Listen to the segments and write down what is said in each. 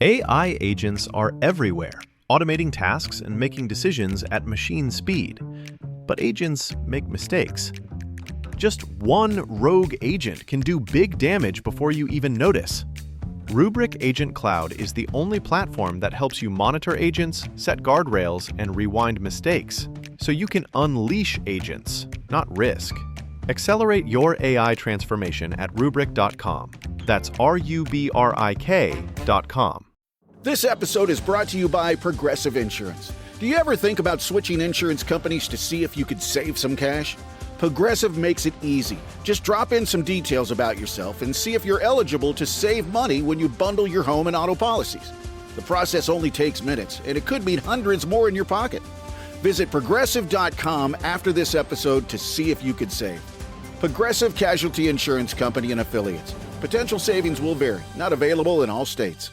AI agents are everywhere, automating tasks and making decisions at machine speed. But agents make mistakes. Just one rogue agent can do big damage before you even notice. Rubrik Agent Cloud is the only platform that helps you monitor agents, set guardrails, and rewind mistakes, so you can unleash agents, not risk. Accelerate your AI transformation at Rubrik.com. That's RUBRIK.com. This episode is brought to you by Progressive Insurance. Do you ever think about switching insurance companies to see if you could save some cash? Progressive makes it easy. Just drop in some details about yourself and see if you're eligible to save money when you bundle your home and auto policies. The process only takes minutes, and it could mean hundreds more in your pocket. Visit Progressive.com after this episode to see if you could save. Progressive Casualty Insurance Company and Affiliates. Potential savings will vary. Not available in all states.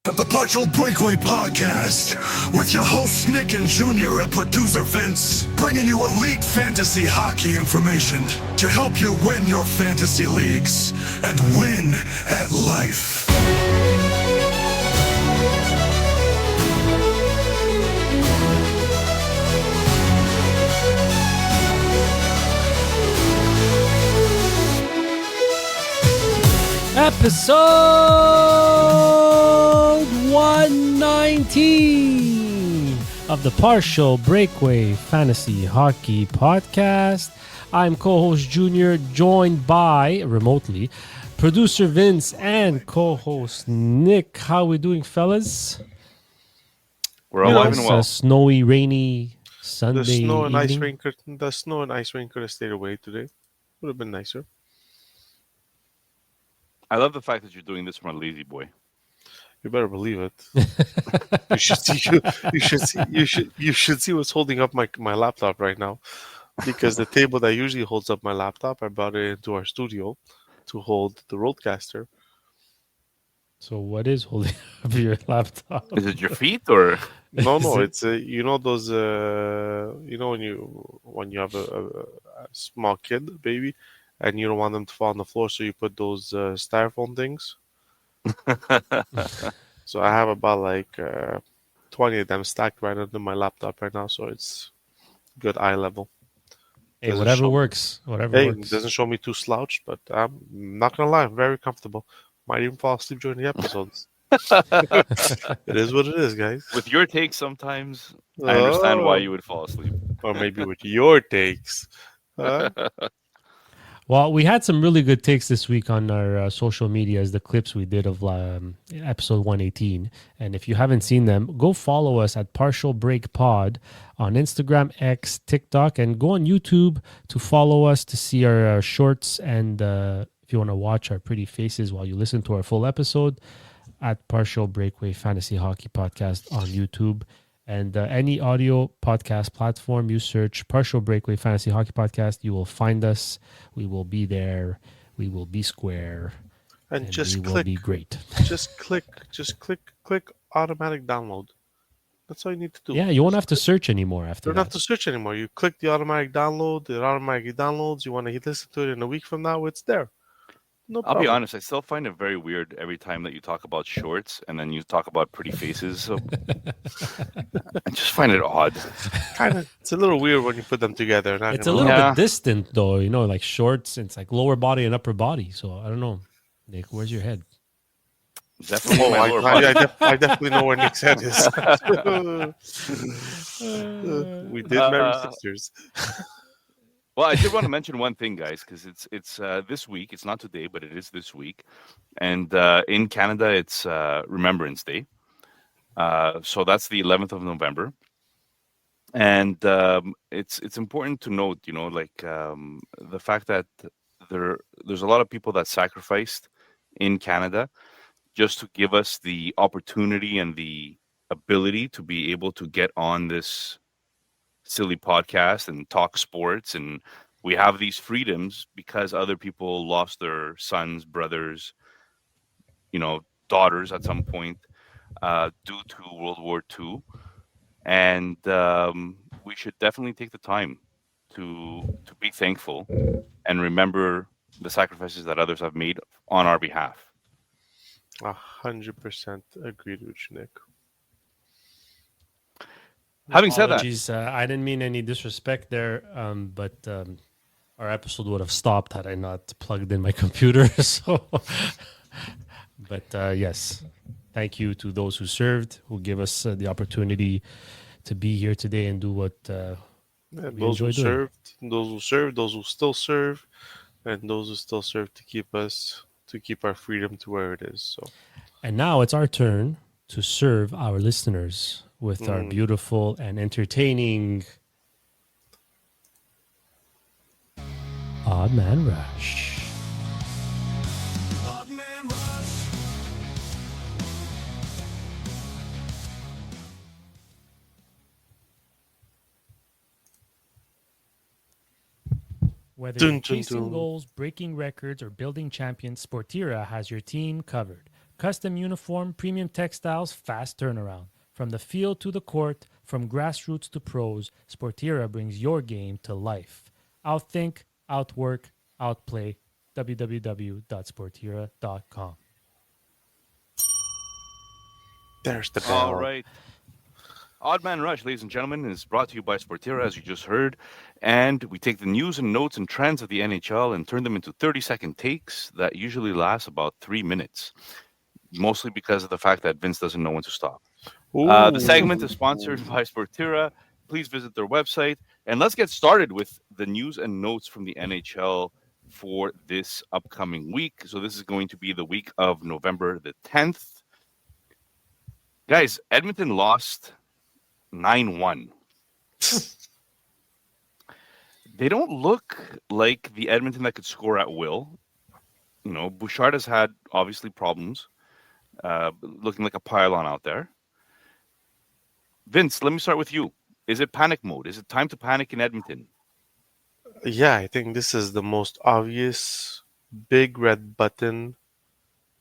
The Partial Breakaway Podcast with your hosts Nick and Junior and producer Vince, bringing you elite fantasy hockey information to help you win your fantasy leagues and win at life. Episode 119 of the Partial Breakaway Fantasy Hockey Podcast. I'm co-host Junior, joined by, remotely, producer Vince and co-host Nick. How are we doing, fellas? We're alive and well. A snowy, rainy Sunday The snow and ice evening. rain could have stayed away today. Would have been nicer. I love the fact that you're doing this from a lazy boy. You better believe it. You should see what's holding up my laptop right now, because the table that usually holds up my laptop, I brought it into our studio to hold the roadcaster. So what is holding up your laptop? Is it your feet or? No, it's you know those when you have a small kid, a baby, and you don't want them to fall on the floor, so you put those styrofoam things. So I have about 20 of them stacked right under my laptop right now, so it's good eye level. Hey, whatever works. It doesn't show me too slouched, but I'm not gonna lie, I'm very comfortable. Might even fall asleep during the episodes. It is what it is, guys. With your takes, sometimes I understand why you would fall asleep. Or maybe with your takes. Well, we had some really good takes this week on our social medias, the clips we did of episode 118. And if you haven't seen them, go follow us at Partial Break Pod on Instagram, X, TikTok, and go on YouTube to follow us to see our shorts. And if you want to watch our pretty faces while you listen to our full episode, at Partial Breakaway Fantasy Hockey Podcast on YouTube. And any audio podcast platform, you search Partial Breakaway Fantasy Hockey Podcast, you will find us. We will be there. We will be square. And just we click. will be great. Just click automatic download. That's all you need to do. Yeah, you won't have to search anymore after You don't have to search anymore. You click the automatic download, it automatically downloads. You want to listen to it in a week from now, it's there. No problem. I'll be honest, I still find it very weird every time that you talk about shorts and then you talk about pretty faces. So I just find it odd. It's a little weird when you put them together. It's a little bit distant, though. Like shorts, it's like lower body and upper body. So I don't know. Nick, where's your head? Definitely I definitely know where Nick's head is. We did marry sisters. Well, I did want to mention one thing, guys, because it's this week. It's not today, but it is this week. And in Canada, it's Remembrance Day. So that's the 11th of November. And it's important to note, the fact that there's a lot of people that sacrificed in Canada just to give us the opportunity and the ability to be able to get on this silly podcast and talk sports, and we have these freedoms because other people lost their sons, brothers, daughters at some point due to World War II. And we should definitely take the time to be thankful and remember the sacrifices that others have made on our behalf. 100% agreed with you, Nick. Having said that, Apologies, I didn't mean any disrespect there, but our episode would have stopped had I not plugged in my computer. So, but yes, thank you to those who served, who give us the opportunity to be here today and do what we Those who enjoy doing. served, those who still serve, and those who still serve to keep our freedom to where it is. So, And now it's our turn to serve our listeners with our beautiful and entertaining Odd Man Rush. Odd Man Rush. Whether Dun, you're dun, chasing dun. goals, breaking records, or building champions, Sportira has your team covered. Custom uniform, premium textiles, fast turnaround. From the field to the court, from grassroots to pros, Sportira brings your game to life. Outthink, outwork, outplay. www.sportira.com. There's the bell. all right. Odd Man Rush, ladies and gentlemen, is brought to you by Sportira, as you just heard. And we take the news and notes and trends of the NHL and turn them into 30-second takes that usually last about 3 minutes, mostly because of the fact that Vince doesn't know when to stop. The segment is sponsored by Sportira. Please visit their website. And let's get started with the news and notes from the NHL for this upcoming week. So this is going to be the week of November the 10th. Guys, Edmonton lost 9-1. They don't look like the Edmonton that could score at will. You know, Bouchard has had, obviously, problems, looking like a pylon out there. Vince, let me start with you. Is it panic mode? Is it time to panic in Edmonton? Yeah, I think this is the most obvious big red button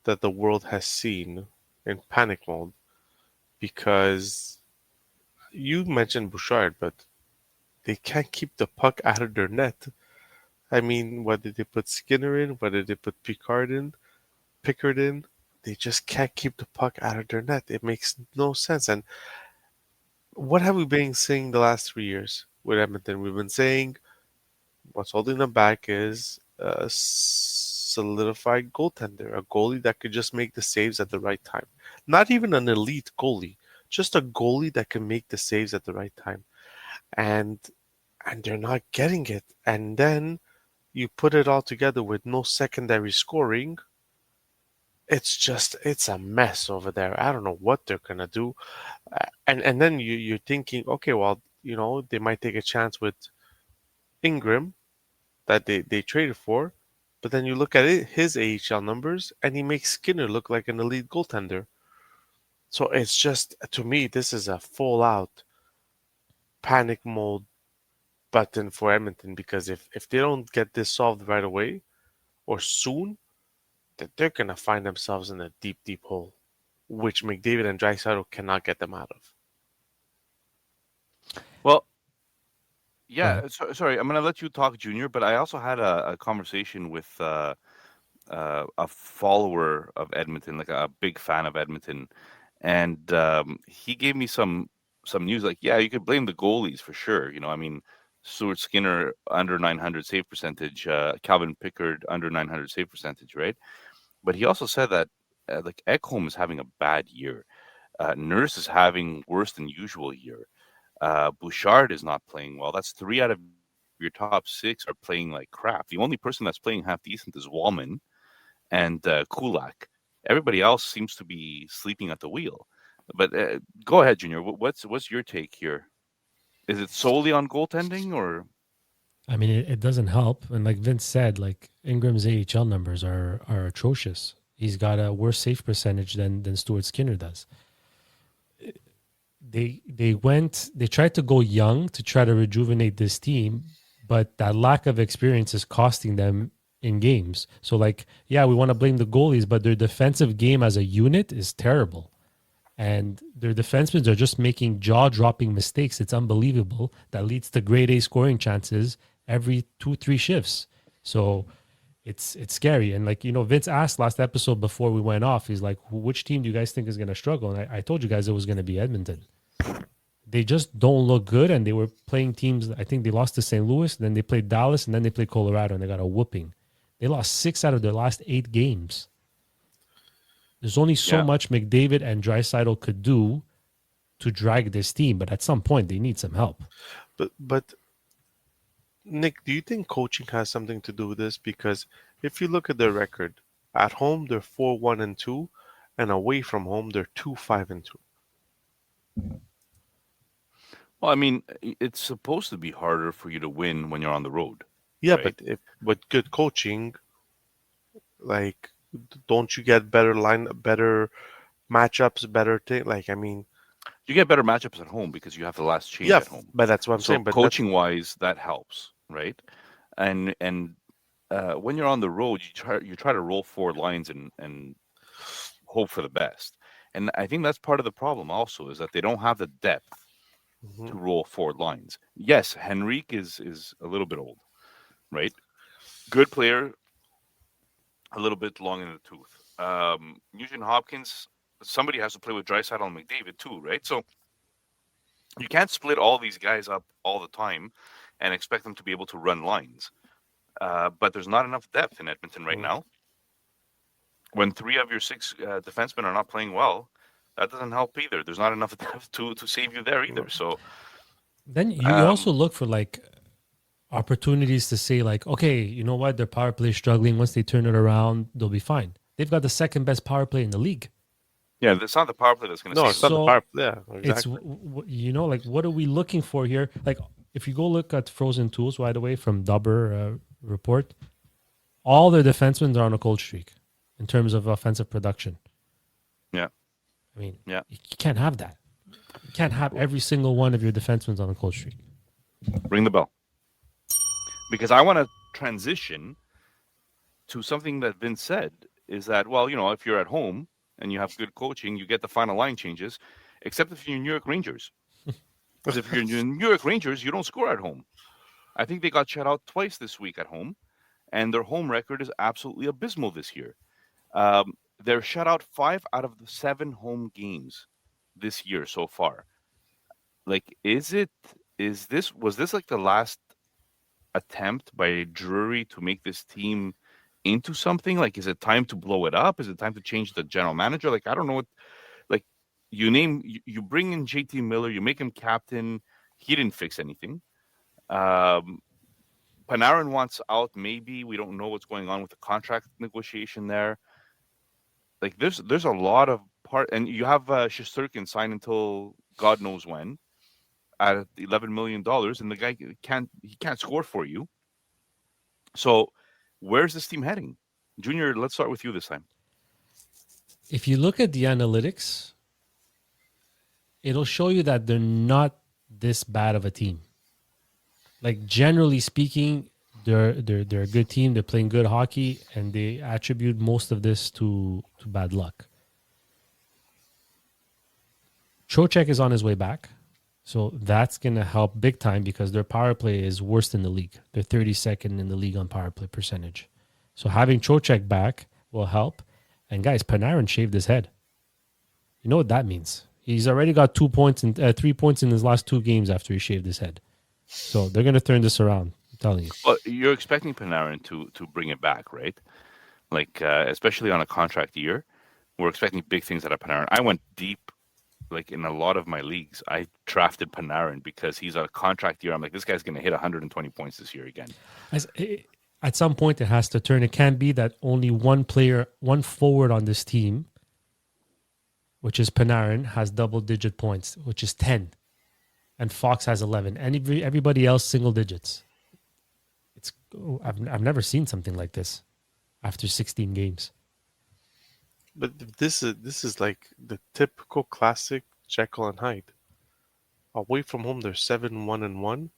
that the world has seen in panic mode, because you mentioned Bouchard, but they can't keep the puck out of their net. I mean, whether they put Skinner in, whether they put Pickard in, they just can't keep the puck out of their net. It makes no sense. And what have we been saying the last 3 years with Edmonton? We've been saying what's holding them back is a solidified goaltender, a goalie that could just make the saves at the right time. Not even an elite goalie, just a goalie that can make the saves at the right time. And they're not getting it. And then you put it all together with no secondary scoring. It's a mess over there. I don't know what they're gonna do. And then you're thinking, okay, well, you know, they might take a chance with Ingram that they traded for, but then you look at his AHL numbers, and he makes Skinner look like an elite goaltender. So it's just, to me, this is a full out panic mode button for Edmonton, because if they don't get this solved right away or soon, that they're gonna find themselves in a deep, deep hole, which McDavid and Draisaitl cannot get them out of. Well, yeah, sorry, I'm going to let you talk, Junior, but I also had a conversation with a follower of Edmonton, like a big fan of Edmonton, and he gave me some news. Like, yeah, you could blame the goalies for sure. You know, I mean, Stuart Skinner under 900 save percentage, Calvin Pickard under 900 save percentage, right? But he also said that like Ekholm is having a bad year, Nurse is having worse than usual year. Bouchard is not playing well. That's 3 out of your top 6 are playing like crap. The only person that's playing half decent is Wallman and Kulak. Everybody else seems to be sleeping at the wheel. But go ahead, Junior. What's your take here? Is it solely on goaltending, or? I mean, it doesn't help. And like Vince said, like Ingram's AHL numbers are atrocious. He's got a worse save percentage than Stuart Skinner does. They tried to go young to try to rejuvenate this team, but that lack of experience is costing them in games. So like, yeah, we want to blame the goalies, but their defensive game as a unit is terrible. And their defensemen are just making jaw-dropping mistakes. It's unbelievable. That leads to grade A scoring chances every 2-3 shifts. So it's scary. And like, Vince asked last episode before we went off, he's like, which team do you guys think is going to struggle? And I told you guys it was going to be Edmonton. They just don't look good, and they were playing teams. I think they lost to St. Louis, then they played Dallas, and then they played Colorado, and they got a whooping. They lost 6 out of their last 8 games. There's only so much McDavid and Draisaitl could do to drag this team, but at some point they need some help. But Nick, do you think coaching has something to do with this? Because if you look at their record, at home they're 4-1-2, and away from home they're 2-5-2. Well, I mean, it's supposed to be harder for you to win when you're on the road. Yeah, right? but with good coaching, like, don't you get better matchups, better thing? Like, I mean, You get better matchups at home because you have the last change yeah, at home. but that's what I'm So saying. But coaching wise, that helps, right? And when you're on the road, you try to roll 4 lines and hope for the best. And I think that's part of the problem also, is that they don't have the depth to roll 4 lines. Yes, Henrique is a little bit old, right? Good player, a little bit long in the tooth. Nugent Hopkins, somebody has to play with Draisaitl and McDavid too, right? So you can't split all these guys up all the time and expect them to be able to run lines. But there's not enough depth in Edmonton right now. When 3 of your 6 defensemen are not playing well, that doesn't help either. There's not enough depth to save you there either. So then you also look for like opportunities to say like, okay, you know what? Their power play is struggling. Once they turn it around, they'll be fine. They've got the second best power play in the league. yeah, it's not the power play that's going to no, save it's not So the power. Yeah, exactly. It's like, what are we looking for here? Like, if you go look at Frozen Tools, by the way, from Dubber report, all their defensemen are on a cold streak in terms of offensive production. Yeah. I mean, Yeah. you can't have that. You can't have every single one of your defensemen on a cold streak. Ring the bell. Because I want to transition to something that Vince said, is that, well, if you're at home and you have good coaching, you get the final line changes, except if you're New York Rangers. Because if you're New York Rangers, you don't score at home. I think they got shut out twice this week at home, and their home record is absolutely abysmal this year. They're shut out 5 out of the 7 home games this year so far. Like, was this like the last attempt by Drury to make this team into something? Like, is it time to blow it up? Is it time to change the general manager? Like, I don't know what. Like, you bring in JT Miller, you make him captain. He didn't fix anything. Panarin wants out. Maybe we don't know what's going on with the contract negotiation there. Like, there's a lot of and you have Shesterkin signed until God knows when at $11 million, and the guy can't score for you. So where's this team heading? Junior, let's start with you this time. If you look at the analytics, it'll show you that they're not this bad of a team. Like, generally speaking, they're a good team. They're playing good hockey, and they attribute most of this to bad luck. Trocheck is on his way back, so that's going to help big time because their power play is worst in the league. They're 32nd in the league on power play percentage. So having Trocheck back will help. And guys, Panarin shaved his head. You know what that means? He's already got 3 points in his last 2 games after he shaved his head. So they're going to turn this around. I'm telling you. Well, you're expecting Panarin to bring it back, right? Like, especially on a contract year, we're expecting big things out of Panarin. I went deep, like, in a lot of my leagues. I drafted Panarin because he's on a contract year. I'm like, this guy's going to hit 120 points this year again. At some point, it has to turn. It can't be that only one forward on this team, which is Panarin, has double-digit points, which is 10. And Fox has 11. And everybody else, single digits. I've never seen something like this after 16 games. But this is like the typical classic Jekyll and Hyde. Away from home, they're 7-1-1,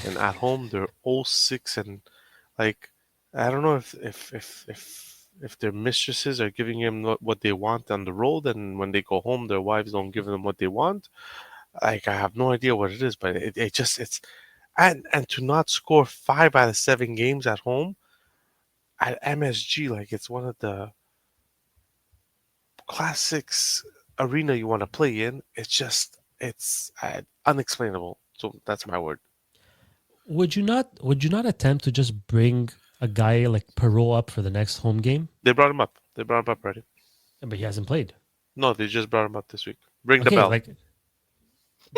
and at home they're 0-6 and like, I don't know if their mistresses are giving them what they want on the road, and when they go home, their wives don't give them what they want. Like, I have no idea what it is, but it's and to not score 5 out of 7 games at home, at MSG, like it's one of the classics arena you want to play in. It's unexplainable. So that's my word. Would you not attempt to just bring a guy like Perot up for the next home game? They brought him up. They brought him up already. But he hasn't played. No, they just brought him up this week. Ring the Okay, bell. like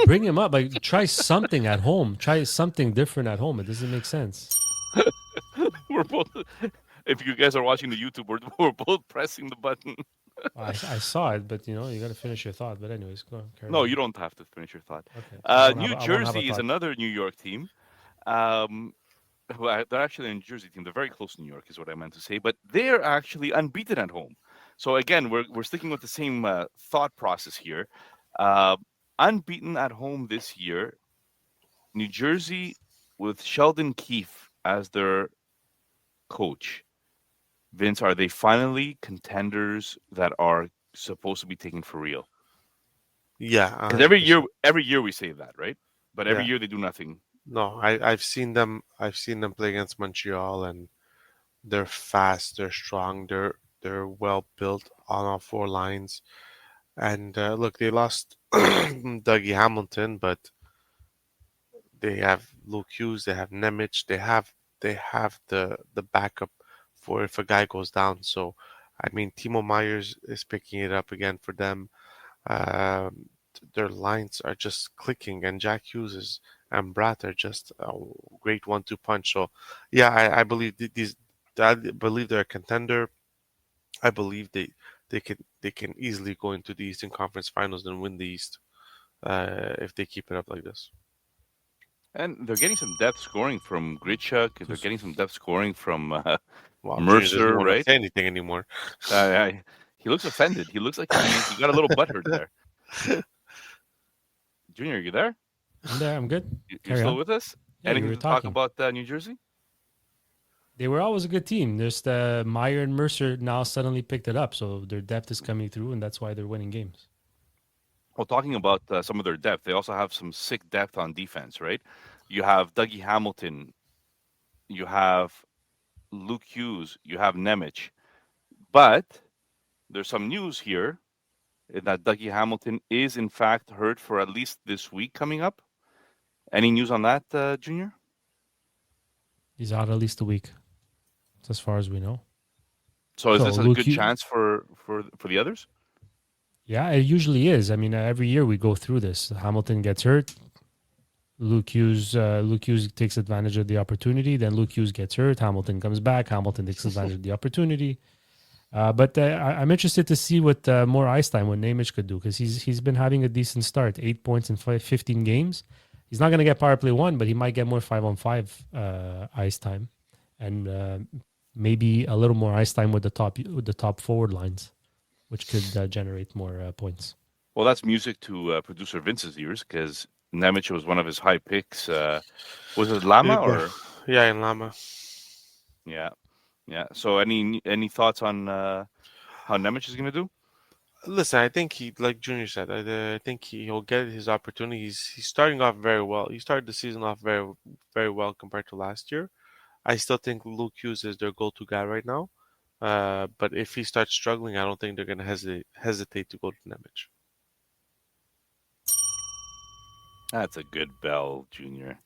bring him up. Like try something at home. Try something different at home. It doesn't make sense. We're both. If you guys are watching the YouTube, we're both pressing the button. I saw it, but you got to finish your thought. But anyways, go on, carry No, on. you don't have to finish your thought. Okay, I won't have. New I won't have a Jersey is thought. another New York team. Um, well, they're actually a New Jersey team. They're very close to New York, is what I meant to say. But they're actually unbeaten at home. So again, we're sticking with the same thought process here. Uh, Unbeaten at home this year. New Jersey with Sheldon Keefe as their coach. Vince, are they finally contenders that are supposed to be taken for real? Yeah, Because 100%. every year we say that, right? But every Yeah. year they do nothing. No, I've seen them. I've seen them play against Montreal, and they're fast. They're strong. They're well built on all four lines. And look, they lost Dougie Hamilton, but they have Luke Hughes. They have Nemec. They have the backup for if a guy goes down. So, I mean, Timo Myers is picking it up again for them. Um, their lines are just clicking, and Jack Hughes and Bratt are just a great one-two punch. So, yeah, I believe these. I believe they're a contender. I believe they can easily go into the Eastern Conference Finals and win the East if they keep it up like this. And they're getting some depth scoring from Gritchuk. They're getting some depth scoring from Wow, Junior doesn't Mercer, want to right? say anything anymore. He looks offended. He looks like he got a little butthurt there. Junior, you there? I'm there. I'm good. You're Carry still on. with us? Yeah, you Anything were to talk talking. about New Jersey? They were always a good team. Just Meyer and Mercer now suddenly picked it up, so their depth is coming through, and that's why they're winning games. Well, talking about some of their depth, they also have some sick depth on defense, right? You have Dougie Hamilton, you have Luke Hughes, you have Nemec. But there's some news here that Dougie Hamilton is in fact hurt for at least this week coming up. Any news on that, Junior? He's out at least a week, as far as we know. So is So this a Luke, good chance for the others? yeah, it usually is. I mean, every year we go through this. Hamilton gets hurt. Luke Hughes takes advantage of the opportunity. Then Luke Hughes gets hurt. Hamilton comes back. Hamilton takes advantage of the opportunity. But I'm interested to see what more ice time what Nemec could do because he's been having a decent start. 8 points in 15 games. He's not going to get power play 1, but he might get more 5-on-5 ice time, and maybe a little more ice time with the top forward lines, which could generate more points. Well, that's music to producer Vince's ears because Nemec was one of his high picks. Was it Lama or? Yeah, in Lama. Yeah, yeah. So any thoughts on how Nemec is going to do? Listen, I think like Junior said, I think he'll get his opportunity. He's starting off very well. He started the season off very, very well compared to last year. I still think Luke Hughes is their go-to guy right now. But if he starts struggling, I don't think they're going to hesitate to go to Nemec. That's a good bell, Junior.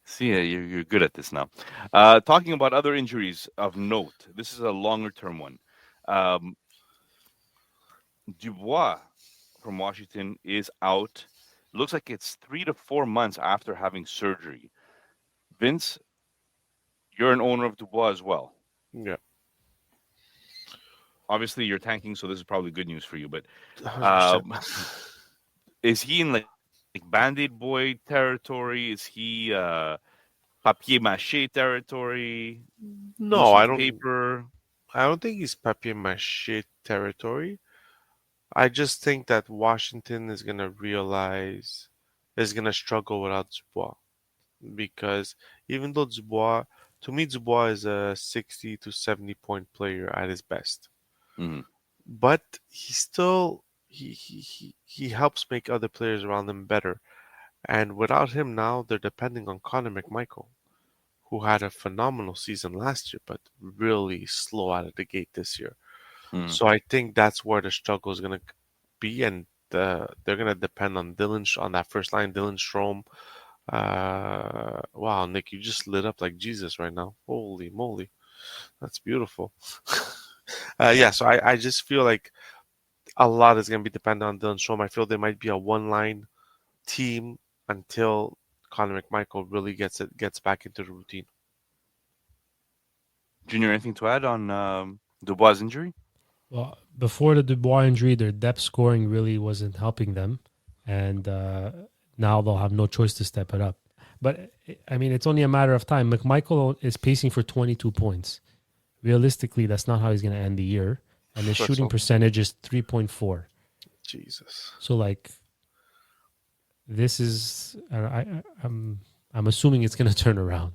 See, you're good at this now. Talking about other injuries of note, this is a longer term one. Um, Dubois from Washington is out. Looks like it's 3 to 4 months after having surgery. Vince, you're an owner of Dubois as well. Yeah. Obviously, you're tanking, so this is probably good news for you. But 100%. is he in like Band-Aid boy territory? Is he papier mâché territory? No, I don't. Paper. I don't think he's papier mâché territory. I just think that Washington is gonna realize is gonna struggle without Dubois because even though to me, Dubois is a 60 to 70 point player at his best, Mm-hmm. but he still he helps make other players around him better. And without him now, they're depending on Connor McMichael, who had a phenomenal season last year, but really slow out of the gate this year. Mm. So I think that's where the struggle is going to be, and they're going to depend on on that first line, Dylan Strome. Wow, Nick, you just lit up like Jesus right now. Holy moly, that's beautiful. Yeah, so I just feel like a lot is going to be dependent on Dylan Strome. I feel there might be a one-line team until Connor McMichael really gets back into the routine. Junior, anything to add on Dubois' injury? Well, before the Dubois injury, their depth scoring really wasn't helping them, and now they'll have no choice to step it up. But I mean, it's only a matter of time. McMichael is pacing for 22 points. Realistically, that's not how he's going to end the year, and his That's shooting all. percentage is 3.4. Jesus. So, like, this is I'm assuming it's going to turn around.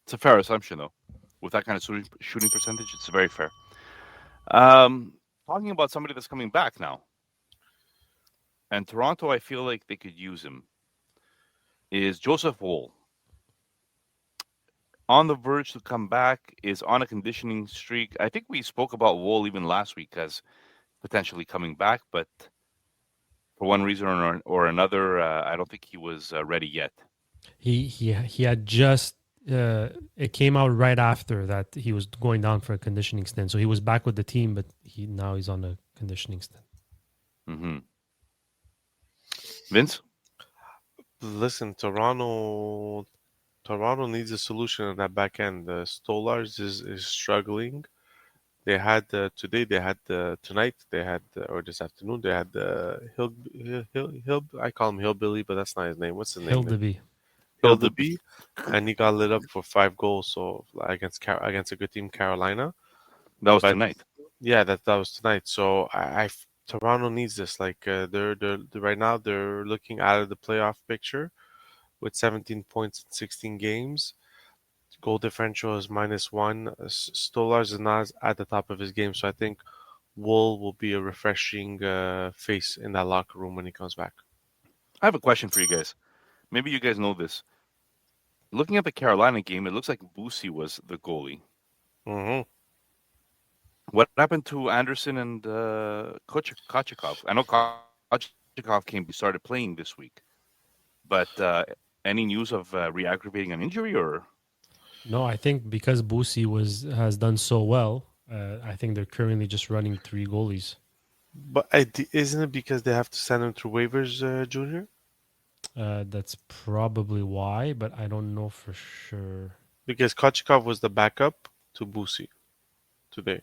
It's a fair assumption, though. With that kind of shooting percentage, it's very fair. Talking about somebody that's coming back now, and Toronto, I feel like they could use him, is Joseph Woll. On the verge to come back, is on a conditioning streak. I think we spoke about Woll even last week as potentially coming back, but for one reason or another, I don't think he was ready yet. He had just it came out right after that he was going down for a conditioning stint. So he was back with the team, but now he's on a conditioning stint. Mm-hmm. Vince? Listen, Toronto needs a solution in that back end. The Stolars is struggling. They had today. They had tonight. They had or this afternoon. They had Hill. I call him Hillbilly, but that's not his name. What's his name? Hildeby. Hildeby, and he got lit up for 5 goals. So against a good team, Carolina. That was But tonight. yeah, that was tonight. So Toronto needs this. Like they're right now they're looking out of the playoff picture with 17 points in 16 games. Goal differential is -1. Stolars is not at the top of his game, so I think Wool will be a refreshing face in that locker room when he comes back. I have a question for you guys. Maybe you guys know this. Looking at the Carolina game, it looks like Boosie was the goalie. Mm-hmm. What happened to Anderson and Kochikov? I know Kochikov started playing this week, but any news of re-aggravating an injury or? No, I think because Boosie has done so well, I think they're currently just running 3 goalies. But isn't it because they have to send him through waivers, Junior? That's probably why, but I don't know for sure. Because Kochikov was the backup to Boosie today.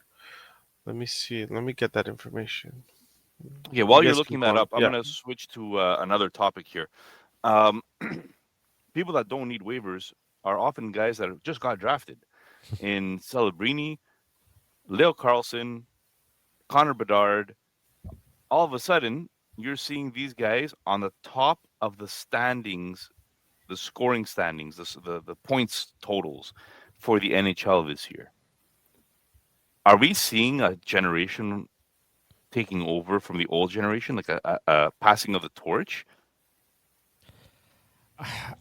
Let me see. Let me get that information. Okay, while You you're guys looking keep that going. up, I'm Yeah. going to switch to another topic here. People that don't need waivers are often guys that just got drafted. In Celebrini, Leo Carlson, Connor Bedard. All of a sudden, you're seeing these guys on the top of the standings, the scoring standings, the points totals for the NHL this year. Are we seeing a generation taking over from the old generation, like a passing of the torch?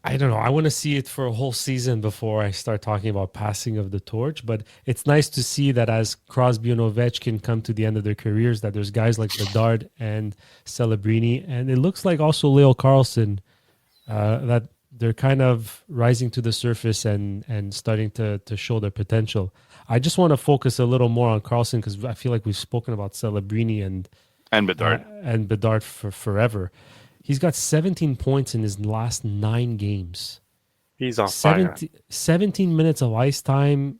I don't know. I want to see it for a whole season before I start talking about passing of the torch. But it's nice to see that as Crosby and Ovechkin come to the end of their careers, that there's guys like Bedard and Celebrini, and it looks like also Leo Carlson, that they're kind of rising to the surface and starting to show their potential. I just want to focus a little more on Carlson because I feel like we've spoken about Celebrini and Bedard for forever. He's got 17 points in his last 9 games. He's on fire. 17 minutes of ice time.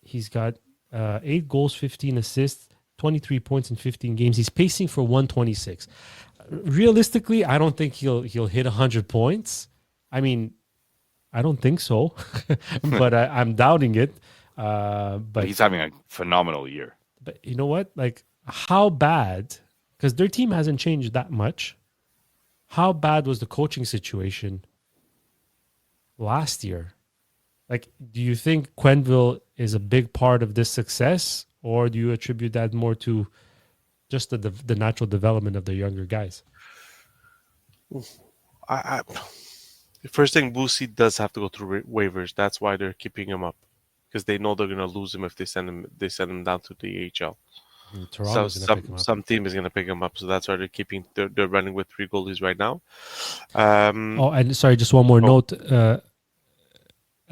He's got 8 goals, 15 assists, 23 points in 15 games. He's pacing for 126. Realistically, I don't think he'll hit 100 points. I mean, I don't think so, but I'm doubting it. But he's having a phenomenal year. But you know what? Like, how bad? Because their team hasn't changed that much. How bad was the coaching situation last year? Like, do you think Quenneville is a big part of this success, or do you attribute that more to just the natural development of the younger guys? First thing, Boosie does have to go through waivers. That's why they're keeping him up, because they know they're gonna lose him if they send him down to the AHL. And So Toronto's going to pick him some up. some team is gonna pick him up. So that's why they're running with three goalies right now. Oh, and sorry, just one more Oh, note.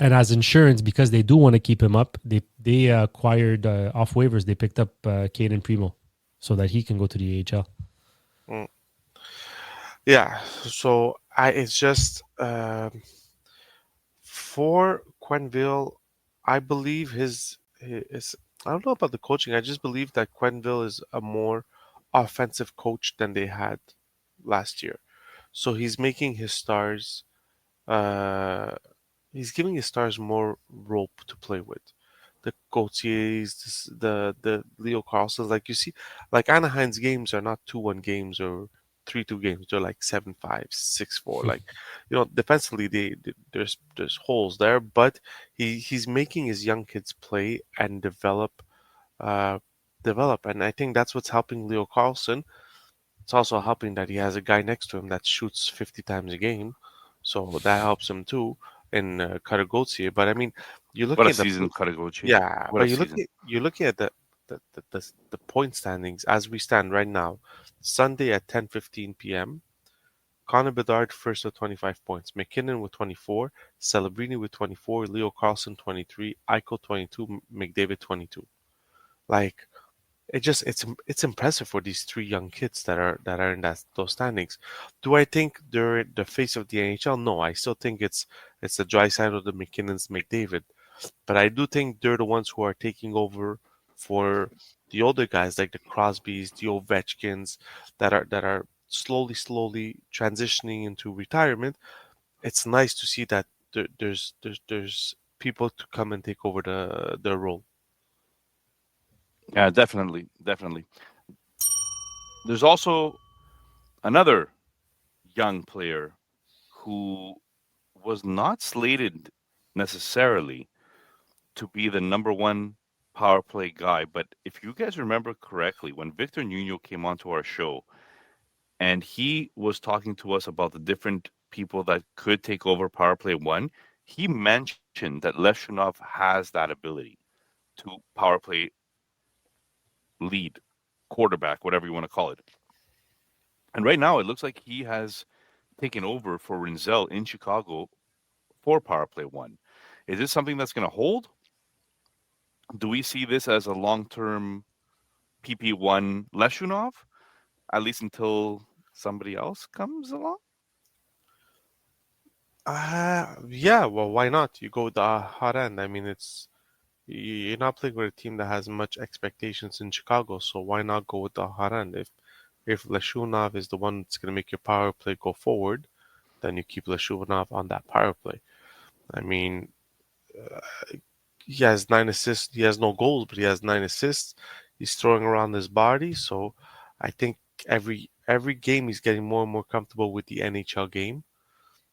And as insurance, because they do want to keep him up, they acquired off waivers. They picked up Caden Primo so that he can go to the AHL. mm. Yeah. So it's just for Quenneville, I believe his I don't know about the coaching. I just believe that Quenneville is a more offensive coach than they had last year. So he's making his stars uh he's giving his stars more rope to play with. The Gauthiers, the Leo Carlsons, like you see, like Anaheim's games are not 2-1 games or 3-2 games. They're like 7-5, 6-4. Like, defensively there's holes there, but he's making his young kids play and uh, develop, and I think that's what's helping Leo Carlson. It's also helping that he has a guy next to him that shoots 50 times a game, so that helps him too in Karagotsi. But I mean, you're What a looking at season, Karagochi. yeah, What but a season. you're looking at the point standings as we stand right now. Sunday at 10:15 p.m. Connor Bedard first with 25 points, McKinnon with 24, Celebrini with 24, Leo Carlson 23, Eichel 22, McDavid 22. Like it's impressive for these three young kids that are in those standings. Do I think they're the face of the NHL? No, I still think it's the Draisaitl, the McKinnons, McDavid. But I do think they're the ones who are taking over for the older guys like the Crosbys, the Ovechkins, that are slowly transitioning into retirement. It's nice to see that there's people to come and take over their role. Yeah, definitely, definitely. There's also another young player who was not slated necessarily to be the number one power play guy. But if you guys remember correctly, when Victor Nuno came onto our show and he was talking to us about the different people that could take over power play one, he mentioned that Leshunov has that ability to power play lead, quarterback, whatever you want to call it. And right now, it looks like he has taken over for Rinzel in Chicago for power play one. Is this something that's going to hold? Do we see this as a long-term PP1 Leshunov, at least until somebody else comes along? Yeah, well, why not? You go with the hot end. I mean, you're not playing with a team that has much expectations in Chicago, so why not go with the hot end? If Leshunov is the one that's going to make your power play go forward, then you keep Leshunov on that power play. I mean, he has 9 assists. He has no goals, but he has 9 assists. He's throwing around his body, so I think every game he's getting more and more comfortable with the NHL game,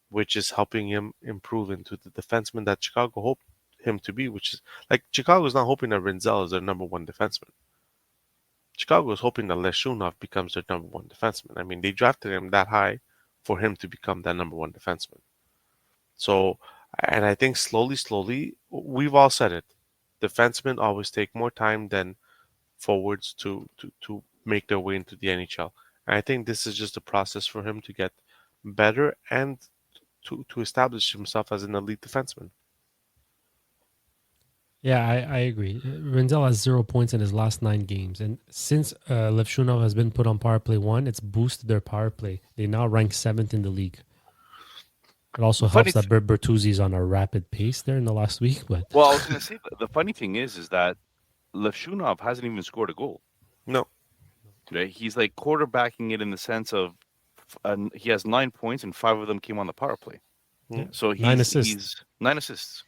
which is helping him improve into the defenseman that Chicago hoped him to be, which is like Chicago is not hoping that Rinzel is their number one defenseman. Chicago is hoping that Leshunov becomes their number one defenseman. I mean, they drafted him that high for him to become that number one defenseman. So, and I think slowly, we've all said it. Defensemen always take more time than forwards to make their way into the NHL. And I think this is just a process for him to get better and to establish himself as an elite defenseman. Yeah, I agree. Renzel has 0 points in his last 9 games. And since Levshunov has been put on power play one, it's boosted their power play. They now rank 7th in the league. It also helps that Bertuzzi's on a rapid pace there in the last week. But Well, I was going to say the funny thing is that Levshunov hasn't even scored a goal. No. Right? He's like quarterbacking it in the sense of he has 9 points and 5 of them came on the power play. Yeah. So 9 he's assists. 9 assists.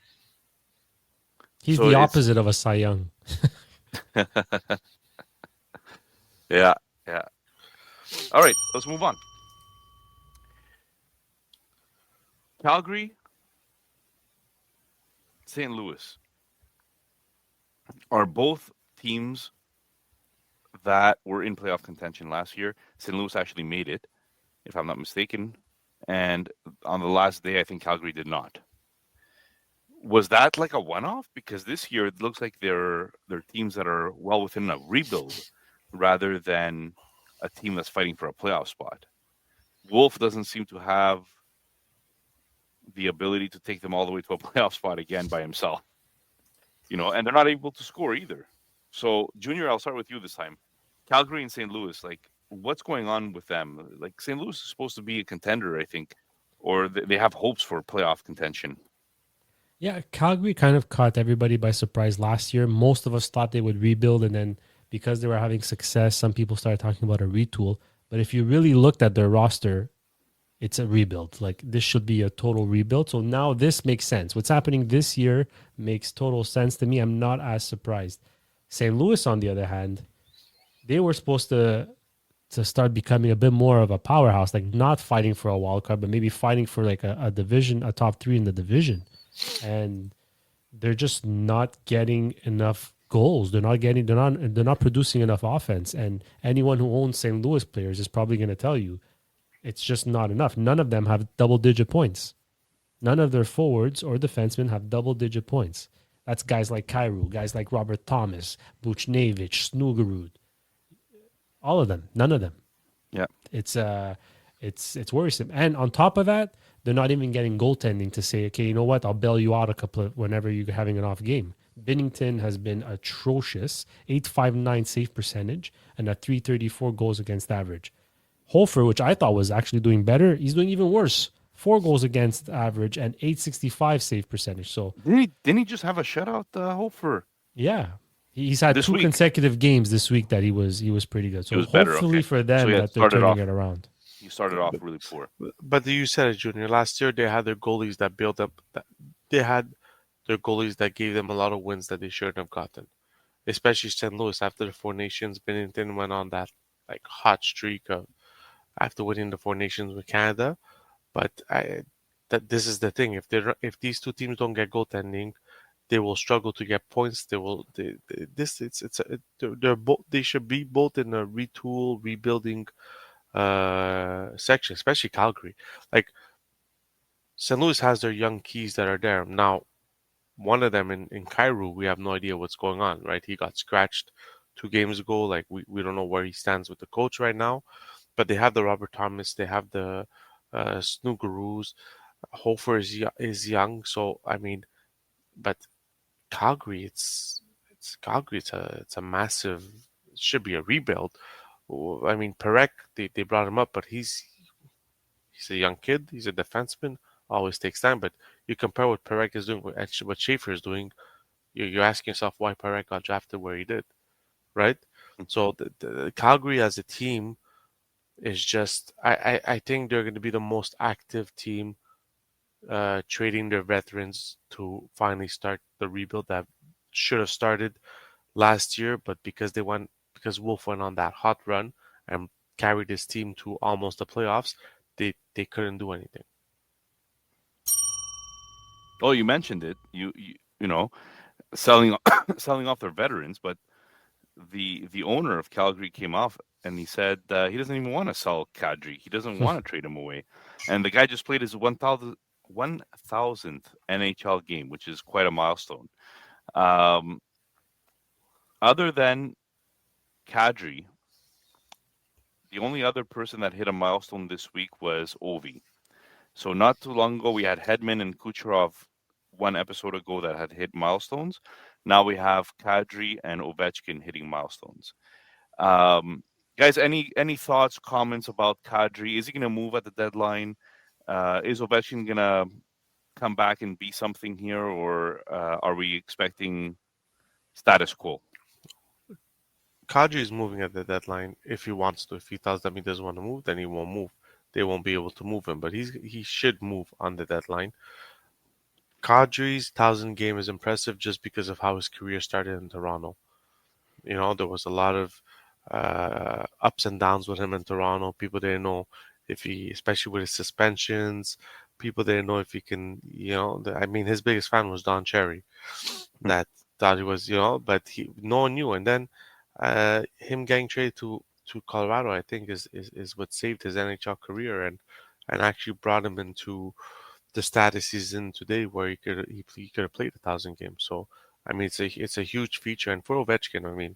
He's So the it's opposite of a Cy Young. yeah, yeah. All right, let's move on. Calgary, St. Louis are both teams that were in playoff contention last year. St. Louis actually made it, if I'm not mistaken. and on the last day, I think Calgary did not. Was that like a one-off? Because this year it looks like they're teams that are well within a rebuild rather than a team that's fighting for a playoff spot. Wolf doesn't seem to have the ability to take them all the way to a playoff spot again by himself, and they're not able to score either. So, Junior, I'll start with you this time. Calgary and St. Louis, like, what's going on with them? Like, St. Louis is supposed to be a contender, I think, or they have hopes for playoff contention. Yeah, Calgary kind of caught everybody by surprise last year. Most of us thought they would rebuild, and then because they were having success, some people started talking about a retool. But if you really looked at their roster, it's a rebuild. Like this should be a total rebuild. So now this makes sense. What's happening this year makes total sense to me. I'm not as surprised. St. Louis, on the other hand, they were supposed to start becoming a bit more of a powerhouse, like not fighting for a wild card, but maybe fighting for like a division, a top three in the division. And they're just not getting enough goals. They're not producing enough offense. And anyone who owns St. Louis players is probably going to tell you it's just not enough. None of them have double digit points. None of their forwards or defensemen have double digit points. That's guys like Kyrou, guys like Robert Thomas, Buchnevich, Snugerud. All of them. None of them. Yeah. It's worrisome. And on top of that, they're not even getting goaltending to say, okay, you know what? I'll bail you out a couple of whenever you're having an off game. Binnington has been atrocious, 859 save percentage and a 334 goals against average. Hofer, which I thought was actually doing better, he's doing even worse. 4 goals against average and 865 save percentage. So Didn't he just have a shutout, Hofer? yeah, he's had This 2 week. consecutive games this week that he was pretty good. So He was better, hopefully okay. for them So he had that they're started turning off- it around. He started off really poor. But you said it, Junior. Last year they had their goalies that built up. They had their goalies that gave them a lot of wins that they shouldn't have gotten. Especially St. Louis after the Four Nations. Bennington went on that like hot streak of after winning the Four Nations with Canada. But this is the thing. If these two teams don't get goaltending, they will struggle to get points. They should be both in a retool rebuilding section, especially Calgary. Like St. Louis has their young keys that are there now. One of them in Kyrou, we have no idea what's going on. Right, he got scratched 2 games ago. Like we don't know where he stands with the coach right now. But they have the Robert Thomas, they have the Snoogaroos. Hofer is young, so I mean, but Calgary, it's Calgary. It's a massive. It should be a rebuild. I mean, Perek, they brought him up, but he's a young kid. He's a defenseman. Always takes time. But you compare what Perek is doing and what Schaefer is doing, you're asking yourself why Perek got drafted where he did, right? So the Calgary as a team is just. I think they're going to be the most active team, trading their veterans to finally start the rebuild that should have started last year, but because Wolf went on that hot run and carried his team to almost the playoffs, they couldn't do anything. Oh, you mentioned it. You selling selling off their veterans, but the owner of Calgary came off and he said he doesn't even want to sell Kadri. He doesn't want to trade him away. And the guy just played his 1,000th NHL game, which is quite a milestone. Other than Kadri, the only other person that hit a milestone this week was Ovi. So not too long ago, we had Hedman and Kucherov one episode ago that had hit milestones. Now we have Kadri and Ovechkin hitting milestones. Guys, any thoughts, comments about Kadri? Is he going to move at the deadline? Is Ovechkin going to come back and be something here, or are we expecting status quo? Kadri is moving at the deadline if he wants to. If he tells them he doesn't want to move, then he won't move. They won't be able to move him, but he should move on the deadline. Kadri's 1,000 game is impressive just because of how his career started in Toronto. There was a lot of ups and downs with him in Toronto. People didn't know if he, especially with his suspensions, people didn't know if he can, I mean, his biggest fan was Don Cherry that thought he was, but no one knew. And then him getting traded to Colorado, I think, is what saved his NHL career. And and actually brought him into the status he's in today, where he could have played 1,000 games. So I mean, it's a huge feature, and for Ovechkin, I mean,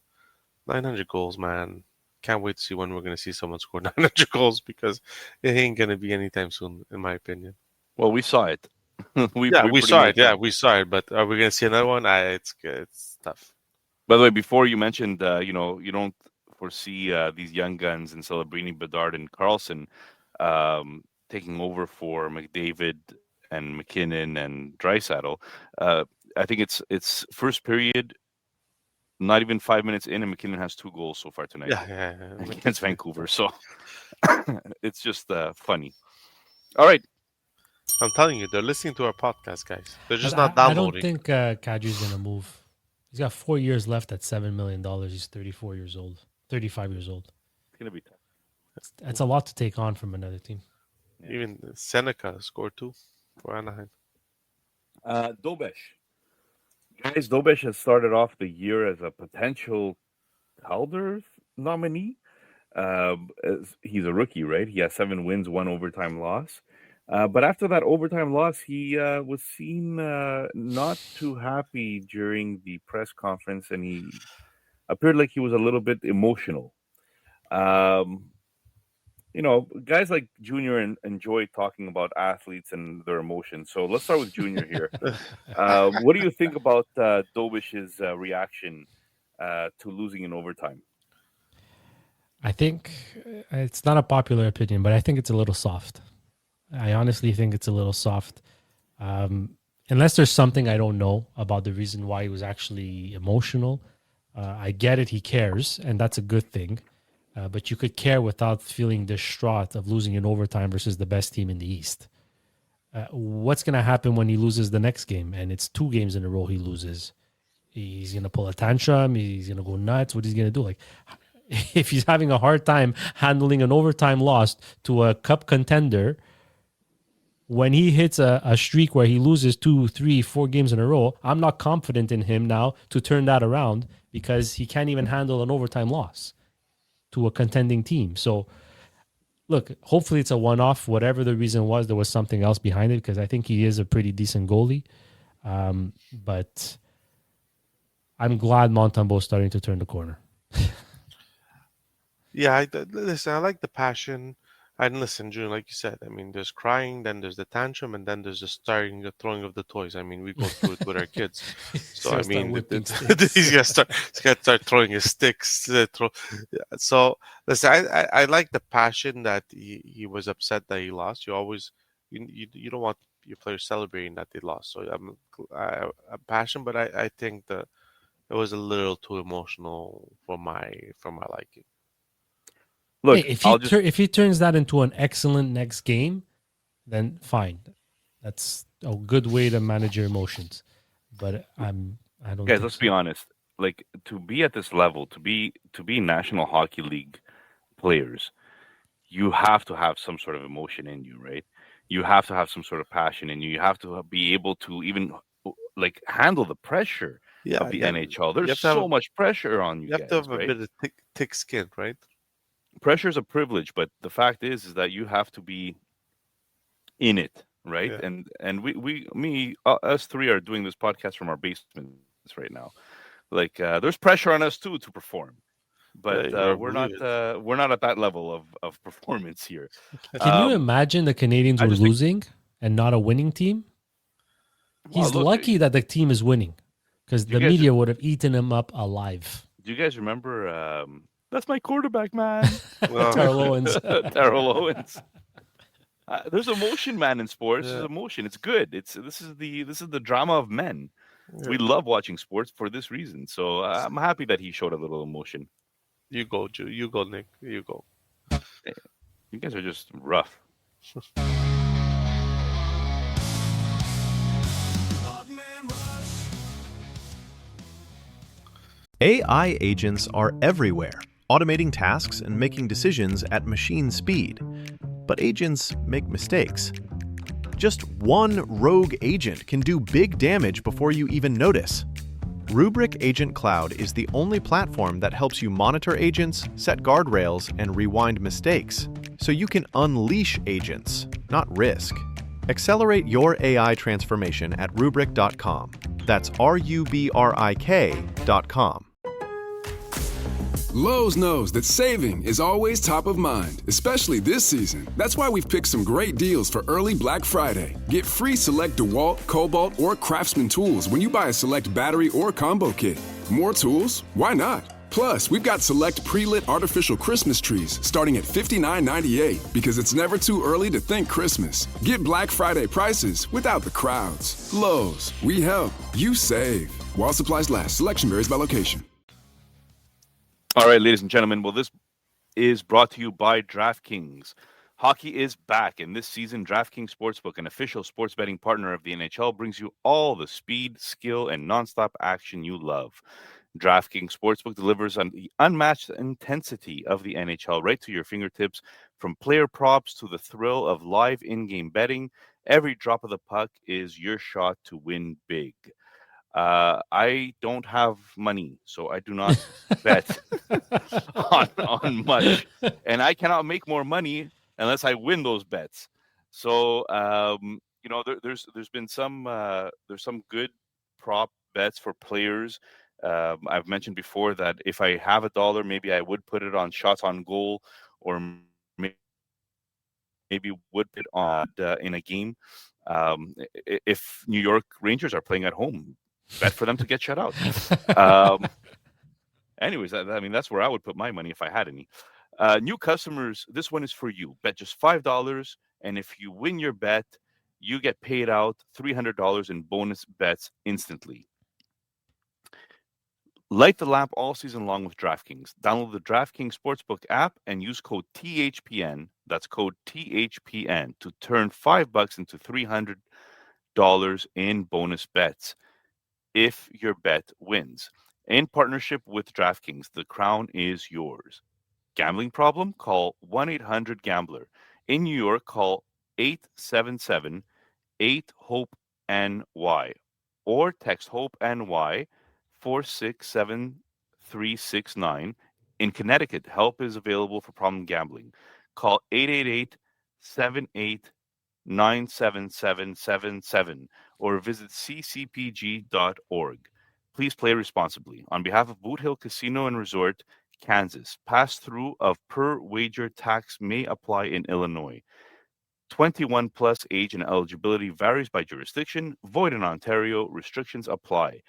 900 goals, man. Can't wait to see when we're gonna see someone score 900 goals, because it ain't gonna be anytime soon, in my opinion. Well, we saw it. we We pretty saw much it. Yeah, we saw it. But are we gonna see another one? It's good. It's tough. By the way, before you mentioned, you don't foresee these young guns in Celebrini, Bedard, and Carlson taking over for McDavid and McKinnon and Draisaitl. I think it's first period, not even 5 minutes in, and McKinnon has 2 goals so far tonight Yeah. against Vancouver. So it's just funny. All right. I'm telling you, they're listening to our podcast, guys. They're just But not downloading. I don't think Kadri's going to move. He's got 4 years left at $7 million. He's 34 years old, 35 years old. It's going to be tough. That's a lot to take on from another team. Yeah. Even Seneca scored 2 for Anaheim. Dobesh. Guys, Dobesh has started off the year as a potential Calder nominee. He's a rookie, right? He has 7 wins, 1 overtime loss. But after that overtime loss, he was seen not too happy during the press conference, and he appeared like he was a little bit emotional. Guys like Junior enjoy talking about athletes and their emotions. So let's start with Junior here. What do you think about Dobish's reaction to losing in overtime? I think it's not a popular opinion, but I think it's a little soft. I honestly think it's a little soft. Unless there's something I don't know about the reason why he was actually emotional. I get it. He cares, and that's a good thing. But you could care without feeling distraught of losing in overtime versus the best team in the East. What's going to happen when he loses the next game? And it's 2 games in a row he loses. He's going to pull a tantrum. He's going to go nuts. What is he going to do? Like, if he's having a hard time handling an overtime loss to a cup contender, when he hits a streak where he loses 2, 3, 4 games in a row, I'm not confident in him now to turn that around, because he can't even handle an overtime loss to a contending team. So, look, hopefully it's a one-off. Whatever the reason was, there was something else behind it, because I think he is a pretty decent goalie. But I'm glad Montembeault's starting to turn the corner. Yeah, listen, I like the passion. And listen, June, like you said, I mean, there's crying, then there's the tantrum, and then there's the throwing of the toys. I mean, we go through it with our kids. So, I mean, he's got to start throwing his sticks. So, listen, I like the passion that he was upset that he lost. You always, you don't want your players celebrating that they lost. So, I'm passionate, but I think that it was a little too emotional for my liking. Look, hey, if he turns that into an excellent next game, then fine. That's a good way to manage your emotions. But I don't. Guys, let's be honest. Like, to be at this level, to be National Hockey League players, you have to have some sort of emotion in you, right? You have to have some sort of passion in you. You have to be able to even handle the pressure of the NHL. There's so much pressure on you. You have to have a bit of thick skin, right? Pressure is a privilege, but the fact is that you have to be in it, right? Yeah. And us 3 are doing this podcast from our basements right now. Like, there's pressure on us too to perform, but we're not at that level of performance here. Can you imagine the Canadians were losing and not a winning team? He's lucky that the team is winning, because the media would have eaten him up alive. Do you guys remember? That's my quarterback, man. Terrell Owens. Terrell Owens. There's emotion, man, in sports. There's emotion. It's good. This is the drama of men. Yeah. We love watching sports for this reason. So I'm happy that he showed a little emotion. You go, Drew. You go, Nick. You go. You guys are just rough. AI agents are everywhere, automating tasks and making decisions at machine speed. But agents make mistakes. Just one rogue agent can do big damage before you even notice. Rubrik Agent Cloud is the only platform that helps you monitor agents, set guardrails, and rewind mistakes, so you can unleash agents not risk. Accelerate your AI transformation at Rubrik.com. That's RUBRIK.com. Lowe's knows that saving is always top of mind, especially this season. That's why we've picked some great deals for early Black Friday. Get free select DeWalt, Cobalt, or Craftsman tools when you buy a select battery or combo kit. More tools? Why not? Plus, we've got select pre-lit artificial Christmas trees starting at $59.98 because it's never too early to think Christmas. Get Black Friday prices without the crowds. Lowe's, we help, you save. While supplies last, selection varies by location. All right, ladies and gentlemen. Well, this is brought to you by DraftKings. Hockey is back, and this season, DraftKings Sportsbook, an official sports betting partner of the NHL, brings you all the speed, skill, and nonstop action you love. DraftKings Sportsbook delivers on the unmatched intensity of the NHL right to your fingertips. From player props to the thrill of live in-game betting, every drop of the puck is your shot to win big. I don't have money, so I do not bet on much, and I cannot make more money unless I win those bets. So there's been some good prop bets for players. I've mentioned before that if I have $1, maybe I would put it on shots on goal, or maybe would put on in a game. If New York Rangers are playing at home, bet for them to get shut out. Anyways, that's where I would put my money if I had any. New customers, this one is for you. Bet just $5, and if you win your bet, you get paid out $300 in bonus bets instantly. Light the lamp all season long with DraftKings. Download the DraftKings Sportsbook app and use code THPN. That's code THPN to turn $5 into $300 in bonus bets if your bet wins. In partnership with DraftKings, the crown is yours. Gambling problem? Call 1-800-GAMBLER. In New York, call 877-8-HOPE-NY or text HOPE-NY 467-369. In Connecticut, help is available for problem gambling. Call 888-789-7777 or visit ccpg.org. Please play responsibly. On behalf of Boot Hill Casino and Resort, Kansas, pass-through of per-wager tax may apply in Illinois. 21 plus age and eligibility varies by jurisdiction. Void in Ontario. Restrictions apply.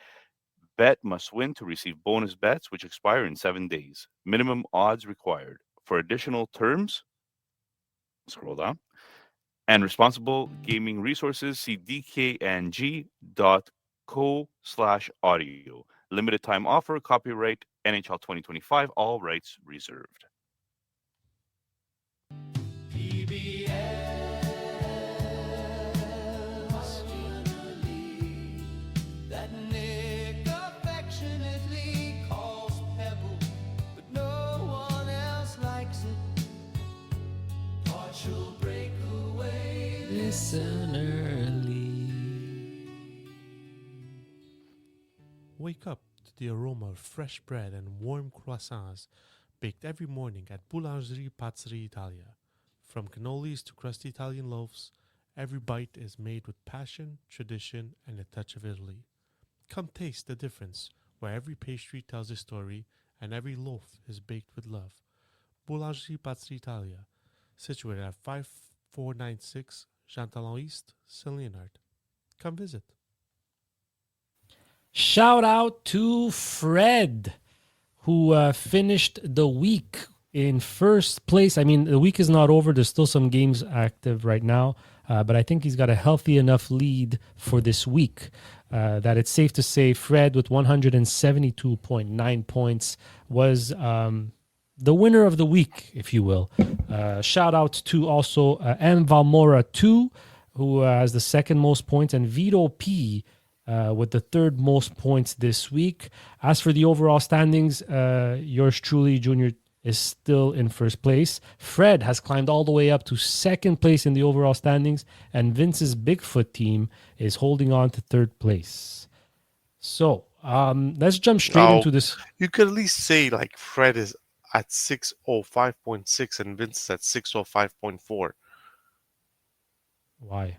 Bet must win to receive bonus bets, which expire in 7 days. Minimum odds required. For additional terms, scroll down. And responsible gaming resources, see dkng.co/audio. Limited time offer, copyright NHL 2025, all rights reserved. Wake up to the aroma of fresh bread and warm croissants baked every morning at Boulangerie Pâtisserie Italia. From cannolis to crusty Italian loaves, every bite is made with passion, tradition, and a touch of Italy. Come taste the difference, where every pastry tells a story and every loaf is baked with love. Boulangerie Pâtisserie Italia, situated at 5496 Jean Talon East, Saint Leonard. Come visit. Shout out to Fred, who finished the week in first place. I mean, the week is not over. There's still some games active right now, but I think he's got a healthy enough lead for this week that it's safe to say Fred, with 172.9 points, was the winner of the week, if you will. Shout out to also M. Valmora 2, who has the second most points, and Vito P., with the third most points this week. As for the overall standings, yours truly, Junior, is still in first place. Fred has climbed all the way up to second place in the overall standings, and Vince's Bigfoot team is holding on to third place. So let's jump straight into this. You could at least say like Fred is at 605.6 and Vince is at 605.4. Why?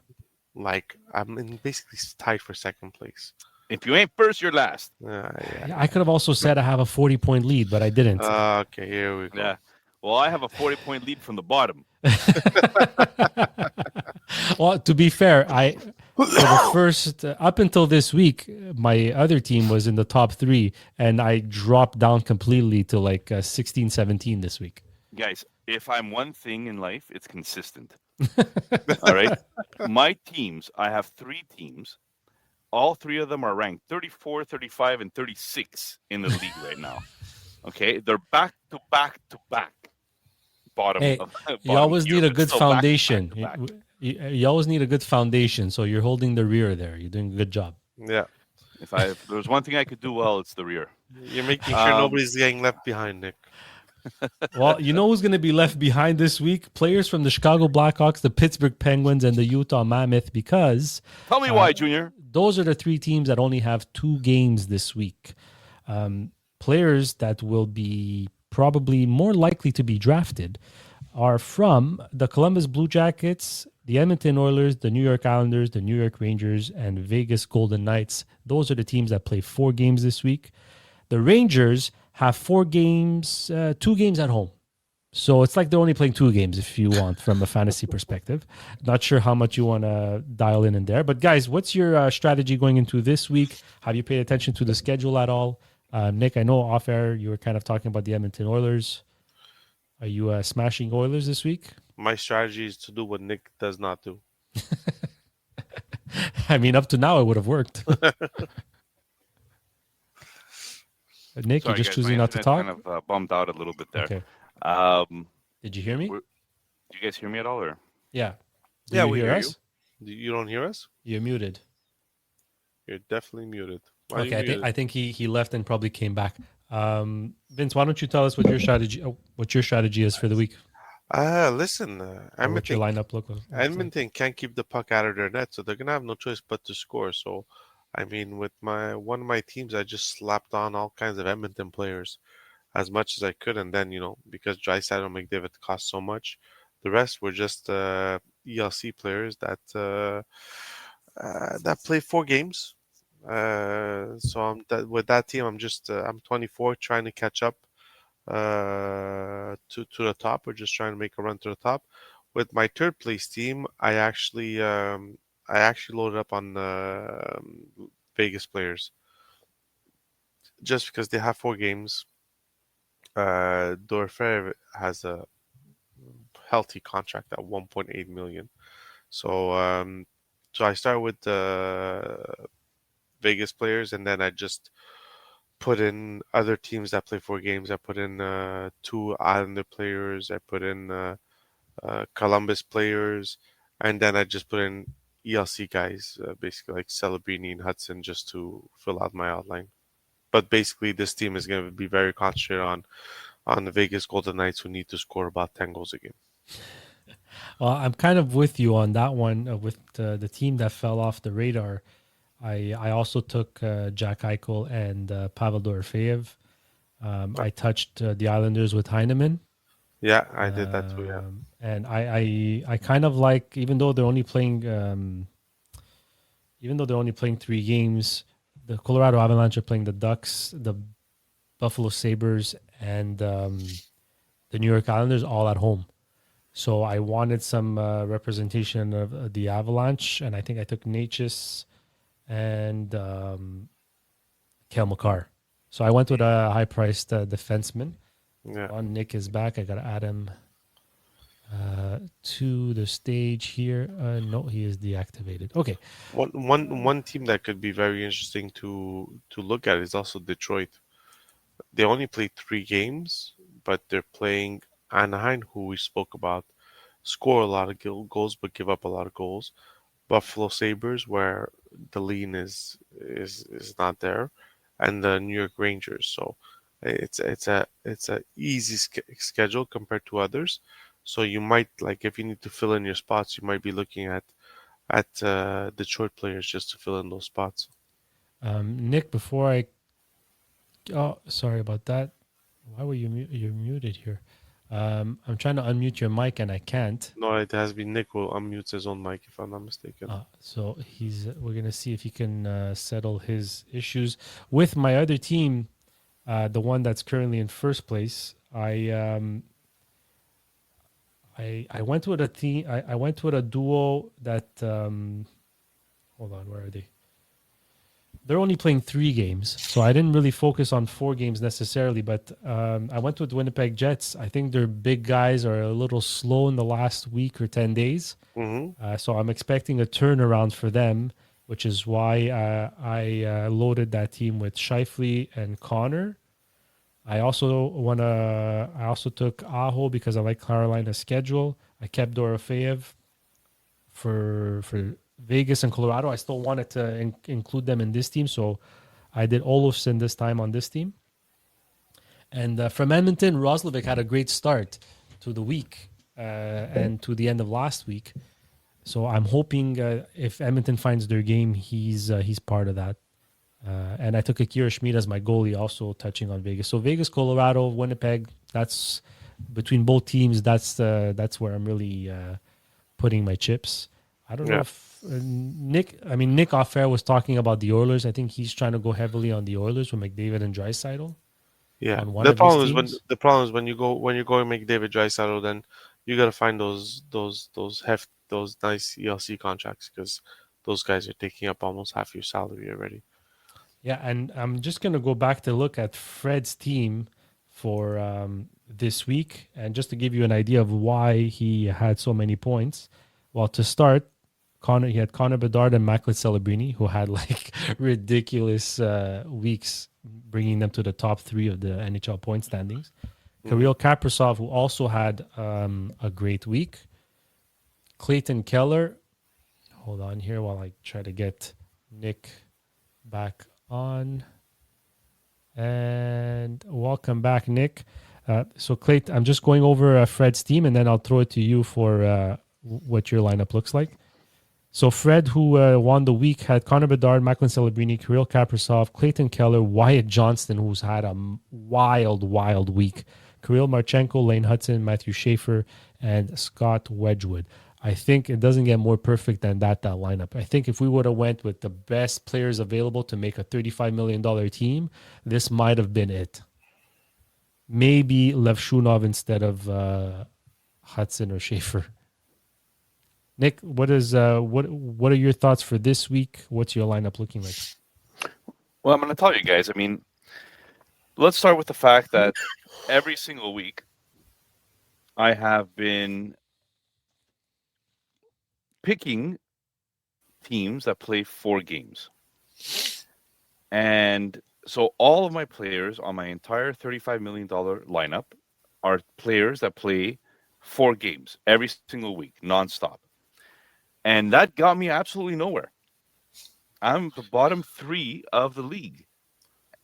Like I'm basically tied for second place. If you ain't first, you're last. Yeah. Yeah, I could have also said I have a 40-point lead, but I didn't. Okay, here we go. Yeah. Well, I have a 40-point lead from the bottom. Well, to be fair, for the first up until this week, my other team was in the top 3, and I dropped down completely to like 16, 17 this week. Guys, if I'm one thing in life, it's consistent. All right. My teams, I have 3 teams. All 3 of them are ranked 34, 35, and 36 in the league right now. Okay. They're back to back to back. Hey, you always need a good foundation. You always need a good foundation. So you're holding the rear there. You're doing a good job. Yeah. If there's one thing I could do well, it's the rear. You're making sure nobody's getting left behind, Nick. Well, you know who's going to be left behind this week? Players from the Chicago Blackhawks, the Pittsburgh Penguins, and the Utah Mammoth, because Tell me why, Junior. those are the 3 teams that only have 2 games this week. Players that will be probably more likely to be drafted are from the Columbus Blue Jackets, the Edmonton Oilers, the New York Islanders, the New York Rangers, and Vegas Golden Knights. Those are the teams that play 4 games this week. The Rangers have 4 games, 2 games at home. So it's like they're only playing 2 games if you want from a fantasy perspective. Not sure how much you want to dial in there. But guys, what's your strategy going into this week? Have you paid attention to the schedule at all? Nick, I know off air you were kind of talking about the Edmonton Oilers. Are you smashing Oilers this week? My strategy is to do what Nick does not do. I mean, up to now it would have worked. Nick, Sorry, you're just guys, choosing my not to internet talk? Kind of bummed out a little bit there. Okay. Did you hear me? Do you guys hear me at all? Or? Yeah. Do Yeah, you we hear hear us? You don't hear us? You're muted. You're definitely muted. Why are you Okay, muted? I think he left and probably came back. Vince, why don't you tell us what your strategy is for the week? Listen, Or what your lineup looks like? Edmonton can't keep the puck out of their net, so they're gonna have no choice but to score. So, I mean, with one of my teams, I just slapped on all kinds of Edmonton players as much as I could, and then because Draisaitl and McDavid cost so much, the rest were just ELC players that play 4 games. So with that team, I'm 24, trying to catch up to the top. We're just trying to make a run to the top. With my third place team, I actually loaded up on Vegas players just because they have 4 games. Dorfer has a healthy contract at 1.8 million. So I start with the Vegas players, and then I just put in other teams that play 4 games. I put in 2 Islander players. I put in Columbus players, and then I just put in ELC guys, basically like Celebrini and Hudson, just to fill out my outline. But basically, this team is going to be very concentrated on the Vegas Golden Knights, who need to score about 10 goals a game. Well, I'm kind of with you on that one. With the team that fell off the radar, I also took Jack Eichel and Pavel Dorofeyev. I touched the Islanders with Heineman. Yeah, I did that too. Yeah, and I kind of like, even though they're only playing 3 games, the Colorado Avalanche are playing the Ducks, the Buffalo Sabres, and the New York Islanders all at home. So I wanted some representation of the Avalanche, and I think I took Natchez and Cale Makar. So I went with a high-priced defenseman. yeah. Nick is back. I got to add him to the stage here. No, he is deactivated. Okay. One team that could be very interesting to look at is also Detroit. They only played 3 games, but they're playing Anaheim, who we spoke about, score a lot of goals but give up a lot of goals. Buffalo Sabres, where the lean is not there, and the New York Rangers. So it's a easy schedule compared to others. So you might, like, if you need to fill in your spots, you might be looking at Detroit players just to fill in those spots. Nick, before sorry about that. Why were you're muted here? I'm trying to unmute your mic and I can't. No, it has been Nick who unmutes his own mic, if I'm not mistaken. So we're gonna see if he can settle his issues with my other team, the one that's currently in first place. I went with a team. I went with a duo that. Hold on, where are they? They're only playing 3 games, so I didn't really focus on 4 games necessarily. But I went with Winnipeg Jets. I think their big guys are a little slow in the last week or 10 days. So I'm expecting a turnaround for them, which is why I loaded that team with Shifley and Connor. I also took Aho because I like Carolina's schedule. I kept Dorofeev for Vegas and Colorado. I still wanted to include them in this team, so I did Olofsson this time on this team. And from Edmonton, Roslovic had a great start to the week and to the end of last week. So I'm hoping if Edmonton finds their game, he's part of that. And I took Akira Schmid as my goalie, also touching on Vegas. So Vegas, Colorado, Winnipeg. That's between both teams. That's where I'm really putting my chips. I don't know if Nick off-air was talking about the Oilers. I think he's trying to go heavily on the Oilers with McDavid and Draisaitl. Yeah, On one the of his problem is teams. when you go and make David Draisaitl, then you got to find those nice ELC contracts because those guys are taking up almost half your salary already. Yeah, and I'm just going to go back to look at Fred's team for this week. And just to give you an idea of why he had so many points. Well, to start, he had Connor Bedard and Macklin Celebrini, who had like ridiculous weeks, bringing them to the top 3 of the NHL point standings. Kirill Kaprizov, who also had a great week. Clayton Keller. Hold on here while I try to get Nick back on. And welcome back, Nick. So, Clayton, I'm just going over Fred's team, and then I'll throw it to you for what your lineup looks like. So, Fred, who won the week, had Connor Bedard, Macklin Celebrini, Kirill Kaprizov, Clayton Keller, Wyatt Johnston, who's had a wild week, Kirill Marchenko, Lane Hudson, Matthew Schaefer, and Scott Wedgwood. I think it doesn't get more perfect than that lineup. I think if we would have went with the best players available to make a $35 million team, this might have been it. Maybe Levshunov instead of Hudson or Schaefer. Nick, what are your thoughts for this week? What's your lineup looking like? Well, I'm going to tell you guys. I mean, let's start with the fact that every single week I have been picking teams that play 4 games. And so all of my players on my entire $35 million lineup are players that play 4 games every single week, nonstop. And that got me absolutely nowhere. I'm the bottom 3 of the league,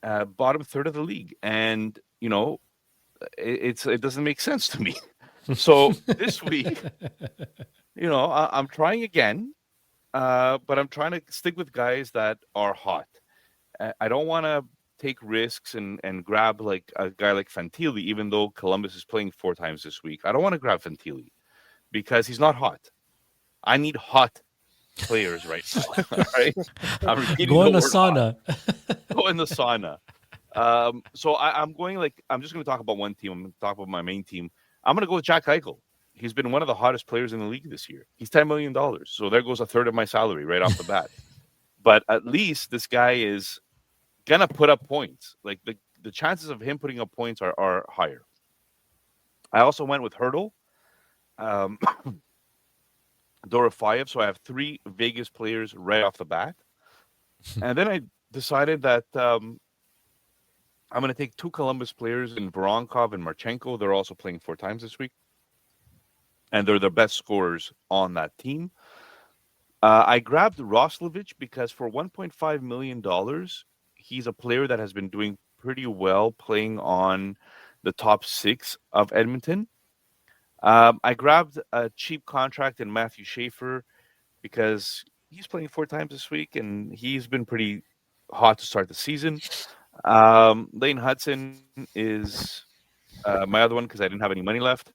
bottom third of the league. And, it doesn't make sense to me. So this week, I'm trying again, but I'm trying to stick with guys that are hot. I don't want to take risks and grab like a guy like Fantilli, even though Columbus is playing 4 times this week. I don't want to grab Fantilli because he's not hot. I need hot players right now. All right, I'm repeating Go in the word sauna. Go in the sauna. So I'm just going to talk about one team. I'm going to talk about my main team. I'm going to go with Jack Eichel. He's been one of the hottest players in the league this year. He's $10 million. So there goes a third of my salary right off the bat. But at least this guy is going to put up points. Like the chances of him putting up points are higher. I also went with Hurdle, Dorofeev. So I have 3 Vegas players right off the bat. And then I decided that I'm going to take 2 Columbus players in Voronkov and Marchenko. They're also playing 4 times this week. And they're the best scorers on that team. I grabbed Roslovic because for $1.5 million, he's a player that has been doing pretty well playing on the top 6 of Edmonton. I grabbed a cheap contract in Matthew Schaefer because he's playing 4 times this week, and he's been pretty hot to start the season. Lane Hudson is my other one because I didn't have any money left,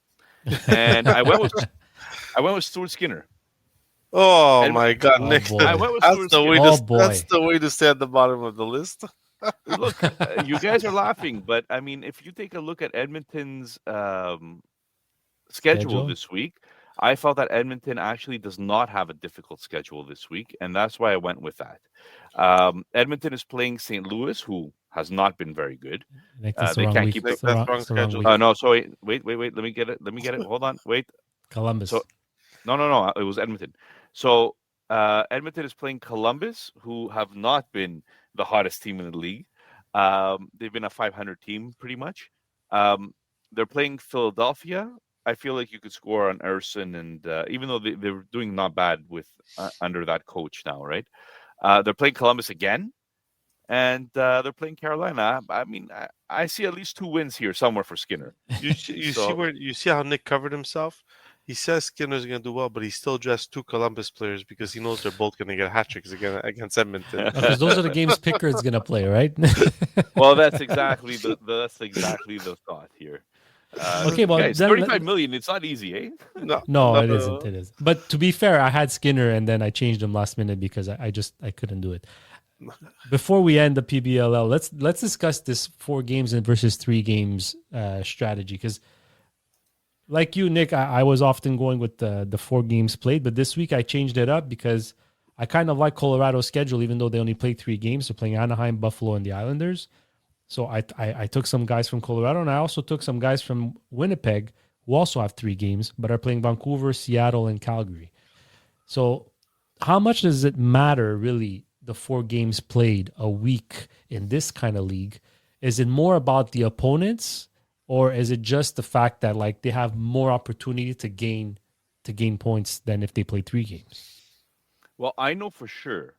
and I went with Stuart Skinner. Oh And my God, Oh Nick! I boy. went with That's Stuart the way Skinner. Oh to that's boy. the way to stay at the bottom of the list. Look, you guys are laughing, but I mean, if you take a look at Edmonton's schedule Schedule. this week, I felt that Edmonton actually does not have a difficult schedule this week, and that's why I went with that. Edmonton is playing St. Louis, who has not been very good. Nick, that's the They wrong can't week. keep Nick, the. that's wrong It's the wrong schedule. week. No, sorry. Wait. Let me get it. Let me get it. Hold on. Wait. Columbus. So no. It was Edmonton. So Edmonton is playing Columbus, who have not been the hottest team in the league. They've been a 500 team pretty much. They're playing Philadelphia. I feel like you could score on Erson, and even though they're doing not bad with under that coach now, right? They're playing Columbus again, and they're playing Carolina. I mean, I see at least 2 wins here somewhere for Skinner. You So see how Nick covered himself. He says Skinner's going to do well, but he still dressed 2 Columbus players because he knows they're both going to get hat tricks against Edmonton. Because those are the games Pickard's gonna play, right? well, that's exactly the thought here. Okay, well, guys, then 35 million. It's not easy, eh? No, it but- isn't. It is. But to be fair, I had Skinner and then I changed him last minute because I couldn't do it. Before we end the PBLL, let's discuss this 4 games and versus 3 games strategy. Because, like you, Nick, I was often going with the 4 games played, but this week I changed it up because I kind of like Colorado's schedule, even though they only played 3 games. They're playing Anaheim, Buffalo, and the Islanders. So I took some guys from Colorado, and I also took some guys from Winnipeg who also have 3 games, but are playing Vancouver, Seattle, and Calgary. So how much does it matter, really, the 4 games played a week in this kind of league? Is it more about the opponents, or is it just the fact that like they have more opportunity to gain points than if they play 3 games? Well, I know for sure,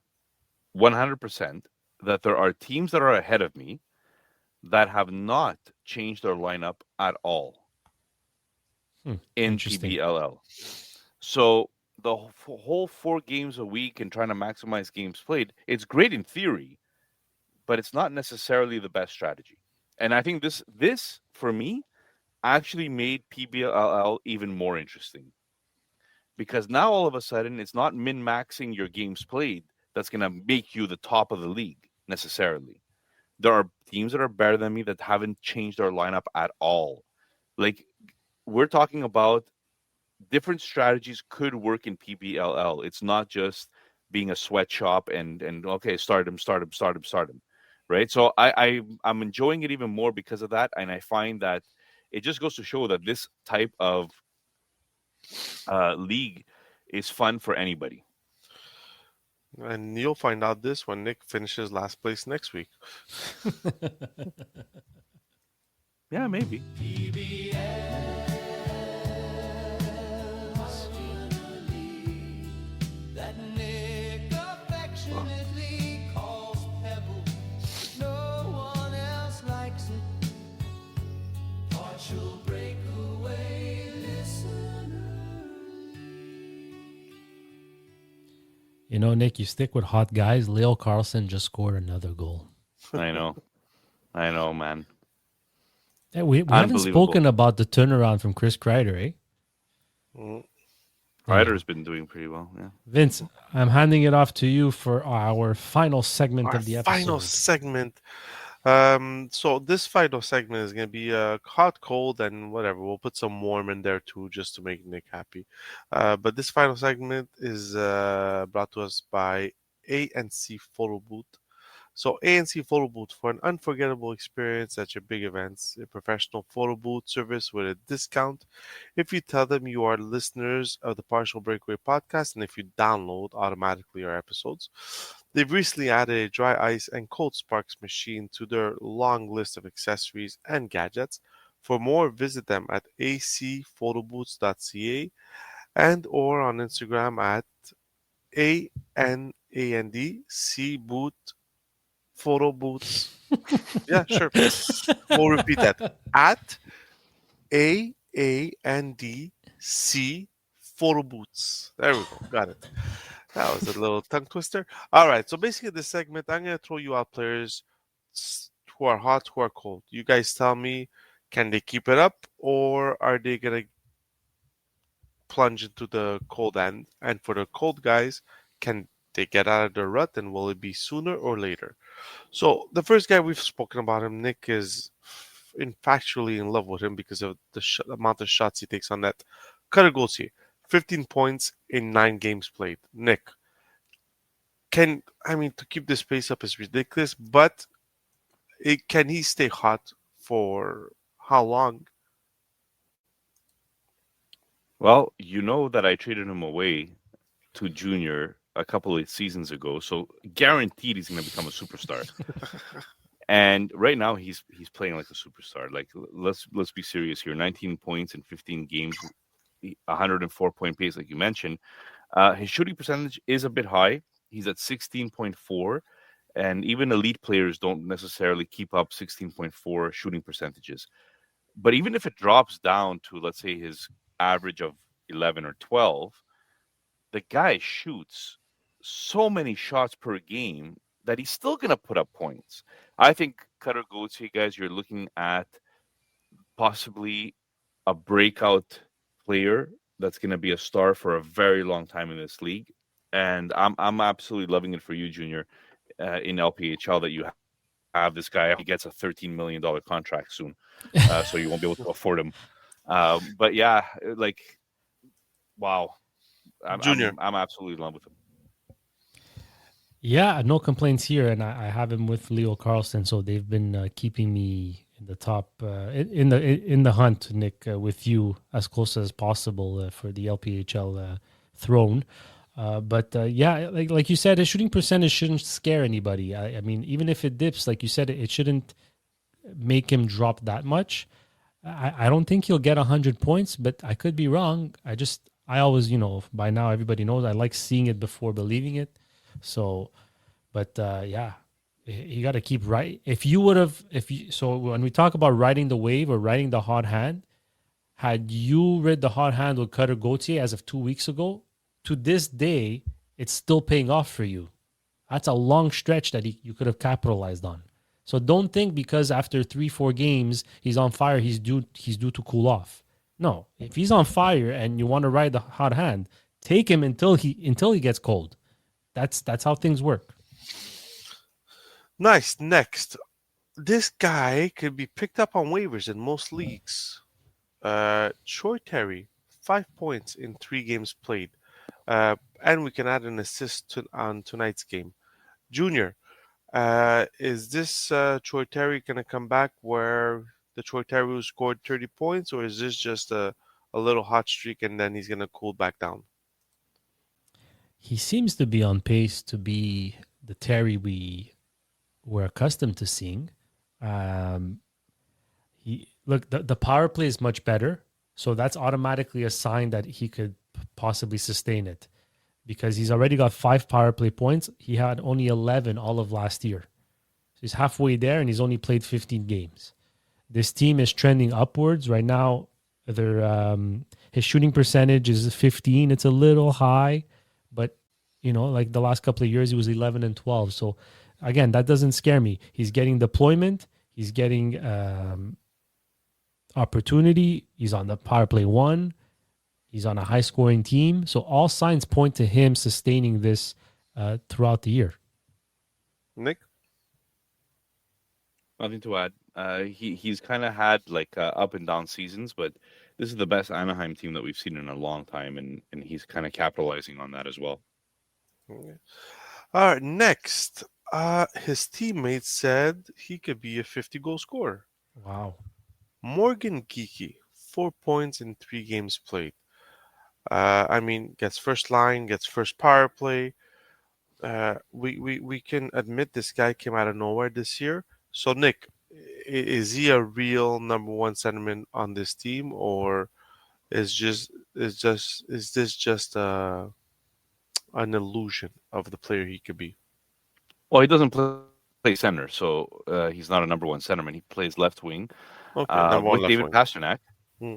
100%, that there are teams that are ahead of me that have not changed their lineup at all in Interesting. PBLL. So the whole 4 games a week and trying to maximize games played, it's great in theory, but it's not necessarily the best strategy. And I think this for me actually made PBLL even more interesting. Because now all of a sudden it's not min-maxing your games played that's going to make you the top of the league necessarily. There are teams that are better than me that haven't changed their lineup at all. Like, we're talking about different strategies could work in PBLL. It's not just being a sweatshop and okay, start him, right? So I'm enjoying it even more because of that, and I find that it just goes to show that this type of league is fun for anybody. And you'll find out this when Nick finishes last place next week. Yeah, maybe. You know, Nick, you stick with hot guys. Leo Carlson just scored another goal. I know, man. Yeah, we haven't Unbelievable. spoken about the turnaround from Chris Kreider, eh? Ryder's been doing pretty well. Yeah. Vince, I'm handing it off to you for our final segment Our of the episode. final segment. So this final segment is going to be hot, cold, and whatever. We'll put some warm in there too, just to make Nick happy. But this final segment is brought to us by ANC Photo Booth. So ANC Photo Booth, for an unforgettable experience at your big events, a professional photo booth service with a discount if you tell them you are listeners of the Partial Breakaway podcast and if you download automatically our episodes. They've recently added a dry ice and cold sparks machine to their long list of accessories and gadgets. For more, visit them at acphotobooths.ca and or on Instagram at ANANDC Photo Booths. Yeah, sure. We'll repeat that. At AANDC Photo Booths. There we go. Got it. That was a little tongue twister. All right. So basically, this segment, I'm going to throw you out players who are hot, who are cold. You guys tell me Can they keep it up, or are they gonna plunge into the cold end? And for the cold guys, can they get out of the rut, and will it be sooner or later? So the first guy we've spoken about him, Nick, is infatually in love with him because of the amount of shots he takes on net. Cutter Gauthier, 15 points in 9 games played. Nick, to keep this pace up is ridiculous, but can he stay hot for how long? Well, you know that I traded him away to Junior a couple of seasons ago, so guaranteed he's going to become a superstar. And right now he's playing like a superstar. Like let's be serious here. 19 points in 15 games, 104-point pace, like you mentioned. His shooting percentage is a bit high. He's at 16.4, and even elite players don't necessarily keep up 16.4 shooting percentages. But even if it drops down to, let's say, his average of 11 or 12, the guy shoots so many shots per game that he's still going to put up points. I think Cutter Gauthier, guys, you're looking at possibly a breakout player that's going to be a star for a very long time in this league. And I'm absolutely loving it for you, Junior, in LPHL that you have this guy. He gets a $13 million contract soon, so you won't be able to afford him. But yeah, like, wow, Junior. I'm absolutely in love with him. Yeah, no complaints here, and I have him with Leo Carlson, so they've been keeping me in the top in the hunt, Nick, with you as close as possible for the LPHL throne. But yeah, like you said, his shooting percentage shouldn't scare anybody. I mean, even if it dips, like you said, it shouldn't make him drop that much. I don't think he'll get 100 points, but I could be wrong. I always, by now everybody knows I like seeing it before believing it. So, but yeah, you got to keep right. So when we talk about riding the wave or riding the hot hand, had you read the hot hand with Cutter Gauthier as of 2 weeks ago, to this day, it's still paying off for you. That's a long stretch that you could have capitalized on. So don't think because after 3-4 games he's on fire, he's due to cool off. No, if he's on fire and you want to ride the hot hand, take him until he gets cold. That's how things work. Nice. Next, this guy could be picked up on waivers in most leagues. Troy Terry, 5 points in 3 games played. And we can add an assist on tonight's game. Junior, is this Troy Terry going to come back where the Troy Terry who scored 30 points, or is this just a little hot streak and then he's going to cool back down? He seems to be on pace to be the Terry we're accustomed to seeing. The power play is much better, so that's automatically a sign that he could possibly sustain it, because he's already got 5 power play points. He had only 11 all of last year. So he's halfway there, and he's only played 15 games. This team is trending upwards right now. His shooting percentage is 15. It's a little high, but like the last couple of years, he was 11 and 12. So again, that doesn't scare me. He's getting deployment. He's getting opportunity. He's on the power play 1. He's on a high-scoring team. So all signs point to him sustaining this throughout the year. Nick? Nothing to add. He's kind of had like up and down seasons, but this is the best Anaheim team that we've seen in a long time, and he's kind of capitalizing on that as well. Okay. All right, next. His teammates said he could be a 50-goal scorer. Wow. Morgan Geeky, 4 points in 3 games played. Gets first line, gets first power play. We can admit this guy came out of nowhere this year. So, Nick, is he a real number 1 centerman on this team, or is this just an illusion of the player he could be? Well, he doesn't play center, so he's not a number 1 centerman. He plays left wing Okay, number 1 with left David wing. Pastrnak. Hmm.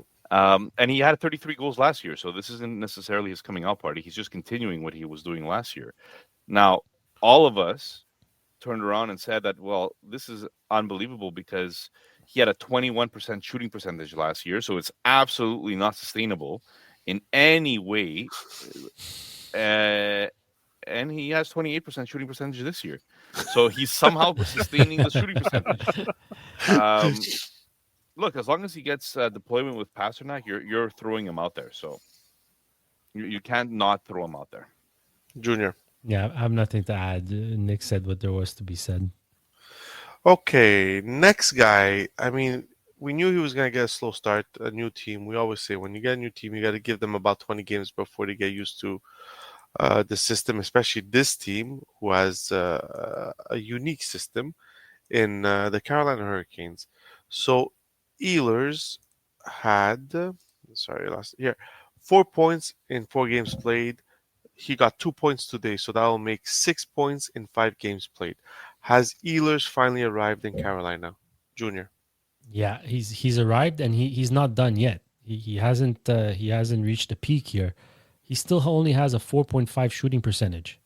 And he had 33 goals last year, so this isn't necessarily his coming out party. He's just continuing what he was doing last year. Now, all of us turned around and said that, well, this is unbelievable because he had a 21% shooting percentage last year, so it's absolutely not sustainable in any way. Uh, and he has 28% shooting percentage this year. So he's somehow sustaining the shooting percentage. Look, as long as he gets deployment with Pasternak, you're throwing him out there. So you can't not throw him out there. Junior. Yeah, I have nothing to add. Nick said what there was to be said. Okay, next guy. I mean, we knew he was going to get a slow start, a new team. We always say when you get a new team, you got to give them about 20 games before they get used to the system, especially this team who has a unique system in the Carolina Hurricanes. So Ehlers had, sorry, last here, 4 points in 4 games played. He got 2 points today, so that will make 6 points in 5 games played. Has Ehlers finally arrived in Carolina, Junior? Yeah, he's arrived and he's not done yet. He hasn't reached the peak here. He still only has a 4.5 shooting percentage,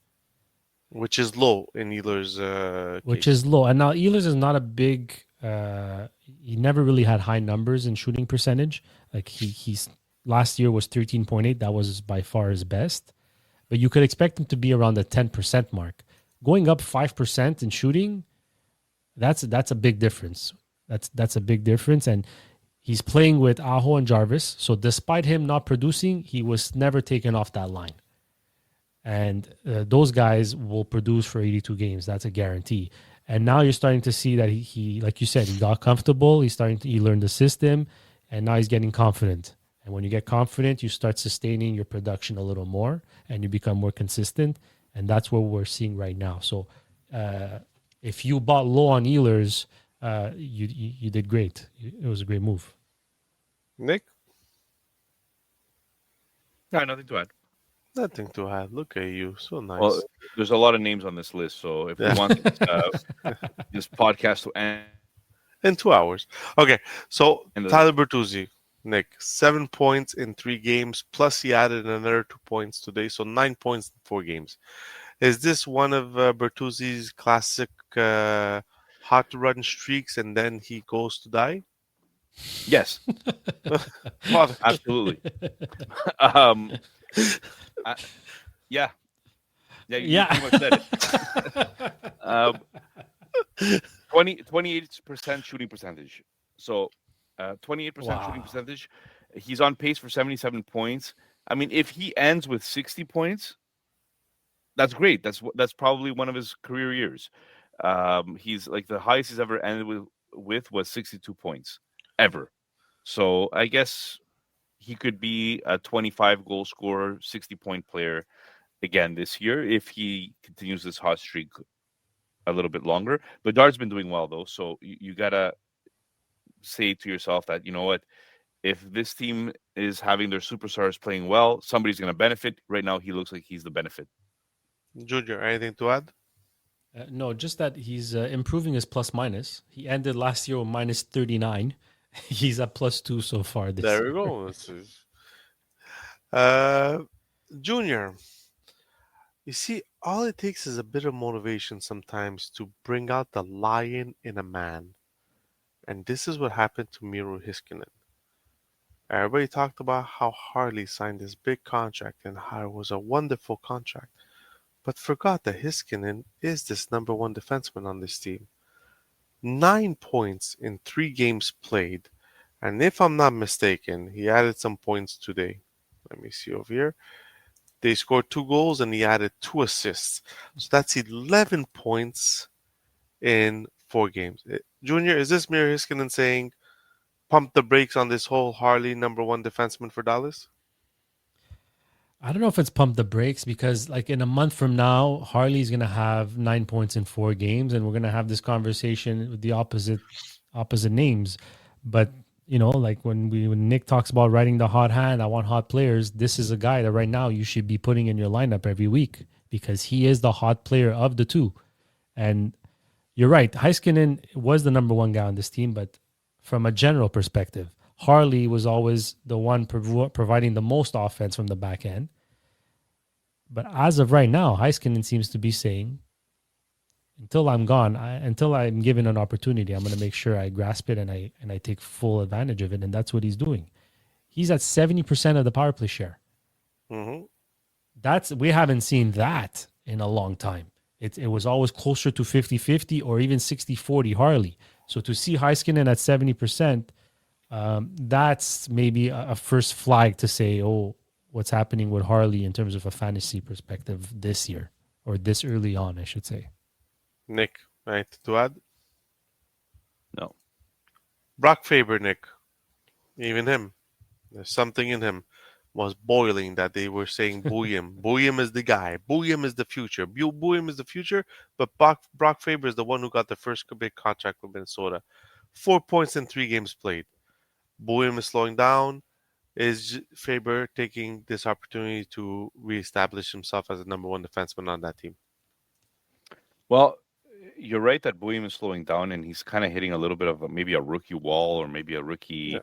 Which is low in Ehlers' which case. is low. And now Ehlers is not a big. He never really had high numbers in shooting percentage. Like he's last year was 13.8. That was by far his best. But you could expect him to be around the 10% mark. Going up 5% in shooting, that's a big difference. That's a big difference. And he's playing with Aho and Jarvis. So despite him not producing, he was never taken off that line. And those guys will produce for 82 games. That's a guarantee. And now you're starting to see that he like you said, he got comfortable. He learned the system, and now he's getting confident. And when you get confident, you start sustaining your production a little more, and you become more consistent. And that's what we're seeing right now. So if you bought low on Ehlers, you did great. It was a great move. Nick? Yeah, nothing to add. Nothing to add. Look at you. So nice. Well, there's a lot of names on this list, so if we want this podcast to end in 2 hours. Okay, so And the- Tyler Bertuzzi, Nick, 7 points in 3 games, plus he added another 2 points today, so 9 points in 4 games. Is this one of Bertuzzi's classic hot run streaks and then he goes to die? Yes, Well, absolutely. Yeah, you pretty much said it. 28% shooting percentage. So 28% shooting percentage. He's on pace for 77 points. I mean, if he ends with 60 points, that's great. That's probably one of his career years. He's like the highest he's ever ended with was 62 points ever. So I guess he could be a 25 goal scorer, 60-point player again this year if he continues this hot streak a little bit longer. Bedard's been doing well though, so you gotta say to yourself that, you know what, if this team is having their superstars playing well, somebody's gonna benefit. Right now, he looks like he's the benefit. Junior, anything to add? No, just that he's improving his plus minus. He ended last year with minus 39. He's at +2 so far this There year. we go. Junior, you see, all it takes is a bit of motivation sometimes to bring out the lion in a man. And this is what happened to Miro Heiskanen. Everybody talked about how Harley signed this big contract and how it was a wonderful contract, but forgot that Heiskanen is this number one defenseman on this team. 9 points in 3 games played, and if I'm not mistaken, he added some points today. Let me see over here. They scored 2 goals and he added 2 assists. So that's 11 points in 4 games. Junior, is this Miro Heiskanen saying, pump the brakes on this whole Harley number one defenseman for Dallas? I don't know if it's pump the brakes because, like, in a month from now, Harley's going to have 9 points in 4 games, and we're going to have this conversation with the opposite names. But, you know, like when Nick talks about riding the hot hand, I want hot players. This is a guy that right now you should be putting in your lineup every week because he is the hot player of the two. And you're right. Heiskanen was the number one guy on this team, but from a general perspective, Harley was always the one providing the most offense from the back end. But as of right now, Heiskanen seems to be saying, until I'm gone, until I'm given an opportunity, I'm going to make sure I grasp it and I take full advantage of it. And that's what he's doing. He's at 70% of the power play share. Mm-hmm. We haven't seen that in a long time. It was always closer to 50-50 or even 60-40 Harley. So to see Heiskanen at 70%, that's maybe a first flag to say, oh, what's happening with Harley in terms of a fantasy perspective this year, or this early on, I should say. Nick, right to add? No. Brock Faber, Nick. Even him. There's something in him was boiling that they were saying Booyam. Booyam is the guy. Booyam is the future. Booyam is the future, but Brock Faber is the one who got the first big contract with Minnesota. 4 points in 3 games played. Booyam is slowing down. Is Faber taking this opportunity to reestablish himself as a number one defenseman on that team? Well, you're right that William is slowing down, and he's kind of hitting a little bit of maybe a rookie wall, or maybe a rookie.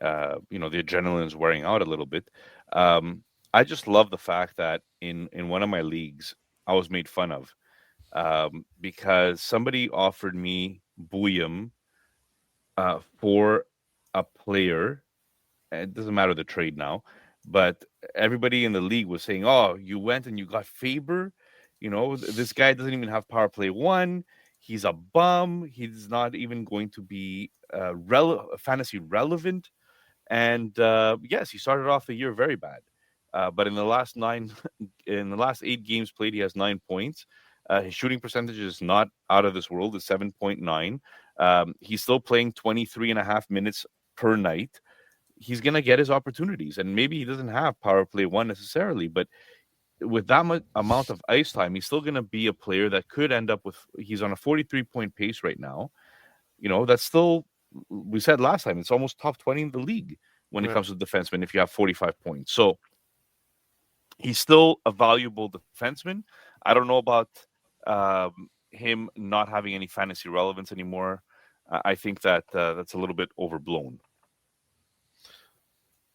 The adrenaline is wearing out a little bit. I just love the fact that in one of my leagues, I was made fun of because somebody offered me Booyam for a player. It doesn't matter the trade now, but everybody in the league was saying, "Oh, you went and you got Faber. This guy doesn't even have power play one. He's a bum. He's not even going to be fantasy relevant." And yes, he started off the year very bad, but in the last 8 games played, he has 9 points. His shooting percentage is not out of this world. It's 7.9. He's still playing 23 and a half minutes per night. He's going to get his opportunities, and maybe he doesn't have power play one necessarily, but with that amount of ice time, he's still going to be a player that could end up with. He's on a 43-point pace right now. That's still, we said last time, it's almost top 20 in the league when it comes to defensemen if you have 45 points. So he's still a valuable defenseman. I don't know about him not having any fantasy relevance anymore. I think that that's a little bit overblown.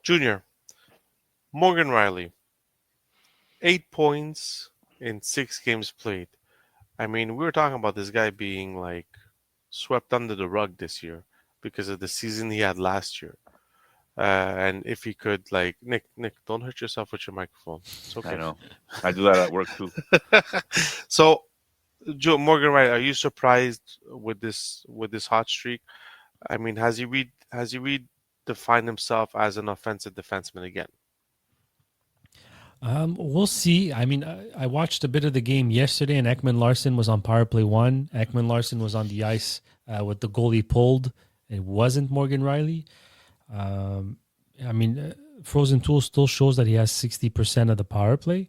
Junior, Morgan Riley, 8 points in 6 games played. I mean, we were talking about this guy being like swept under the rug this year because of the season he had last year. And if he could, like, Nick, don't hurt yourself with your microphone. It's okay. I know. I do that at work too. So, Morgan Riley, are you surprised with this hot streak? I mean, has he redefined himself as an offensive defenseman again? We'll see. I mean, I watched a bit of the game yesterday, and Ekman Larson was on power play one. Ekman Larson was on the ice with the goalie pulled. It wasn't Morgan Riley. Frozen Tool still shows that he has 60% of the power play.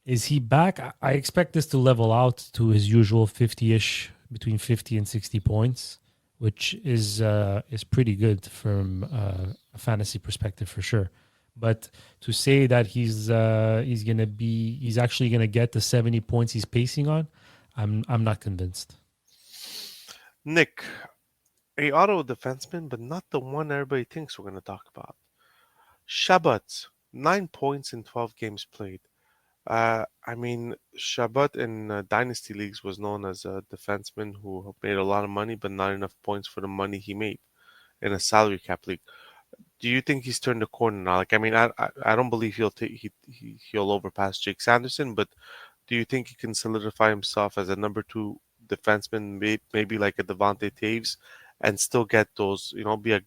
Is he back? I expect this to level out to his usual 50-ish, between 50 and 60 points, which is pretty good from a fantasy perspective for sure. But to say that he's actually gonna get the 70 points he's pacing on, I'm not convinced. Nick, a auto defenseman, but not the one everybody thinks we're going to talk about. Shabbat, 9 points in 12 games played. Shabbat in Dynasty Leagues was known as a defenseman who made a lot of money, but not enough points for the money he made in a salary cap league. Do you think he's turned the corner now? I don't believe he'll overpass Jake Sanderson, but do you think he can solidify himself as a number 2 defenseman, maybe like a Devontae Taves, and still get those, be a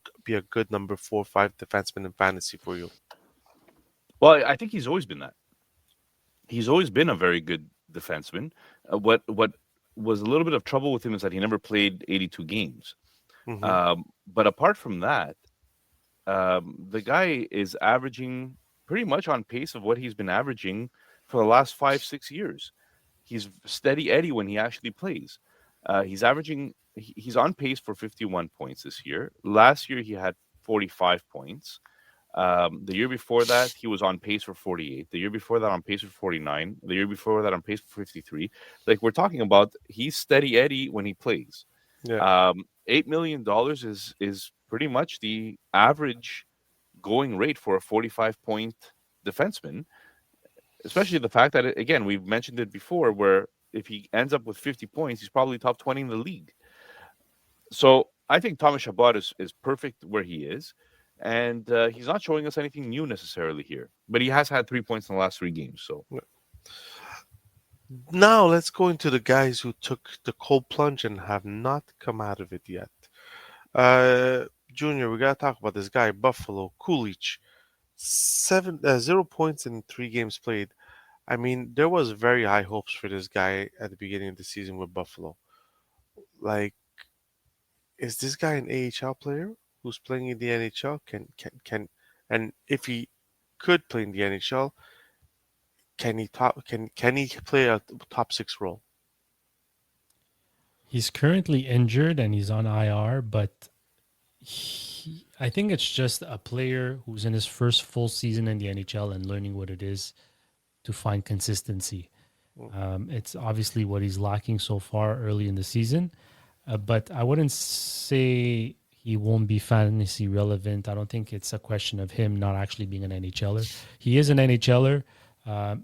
good number 4 or 5 defenseman in fantasy for you? Well, I think he's always been that. He's always been a very good defenseman. What was a little bit of trouble with him is that he never played 82 games. Mm-hmm. But apart from that, the guy is averaging pretty much on pace of what he's been averaging for the last 5-6 years. He's steady Eddie when he actually plays. He's on pace for 51 points this year. Last year, he had 45 points. The year before that, he was on pace for 48. The year before that, on pace for 49. The year before that, on pace for 53. Like we're talking about, he's steady Eddie when he plays. Yeah. $8 million is pretty much the average going rate for a 45-point defenseman. Especially the fact that, again, we've mentioned it before, where if he ends up with 50 points, he's probably top 20 in the league. So I think Thomas Chabot is perfect where he is. And he's not showing us anything new necessarily here. But he has had 3 points in the last 3 games. So Now let's go into the guys who took the cold plunge and have not come out of it yet. Junior, we gotta talk about this guy, Buffalo Coolidge. 0 points in 3 games played. I mean, there was very high hopes for this guy at the beginning of the season with Buffalo. Like, is this guy an AHL player who's playing in the NHL? And if he could play in the NHL, can he play a top six role? He's currently injured and he's on IR, but I think it's just a player who's in his first full season in the NHL and learning what it is to find consistency. It's obviously what he's lacking so far early in the season, but I wouldn't say he won't be fantasy relevant. I don't think it's a question of him not actually being an NHLer. He is an NHLer.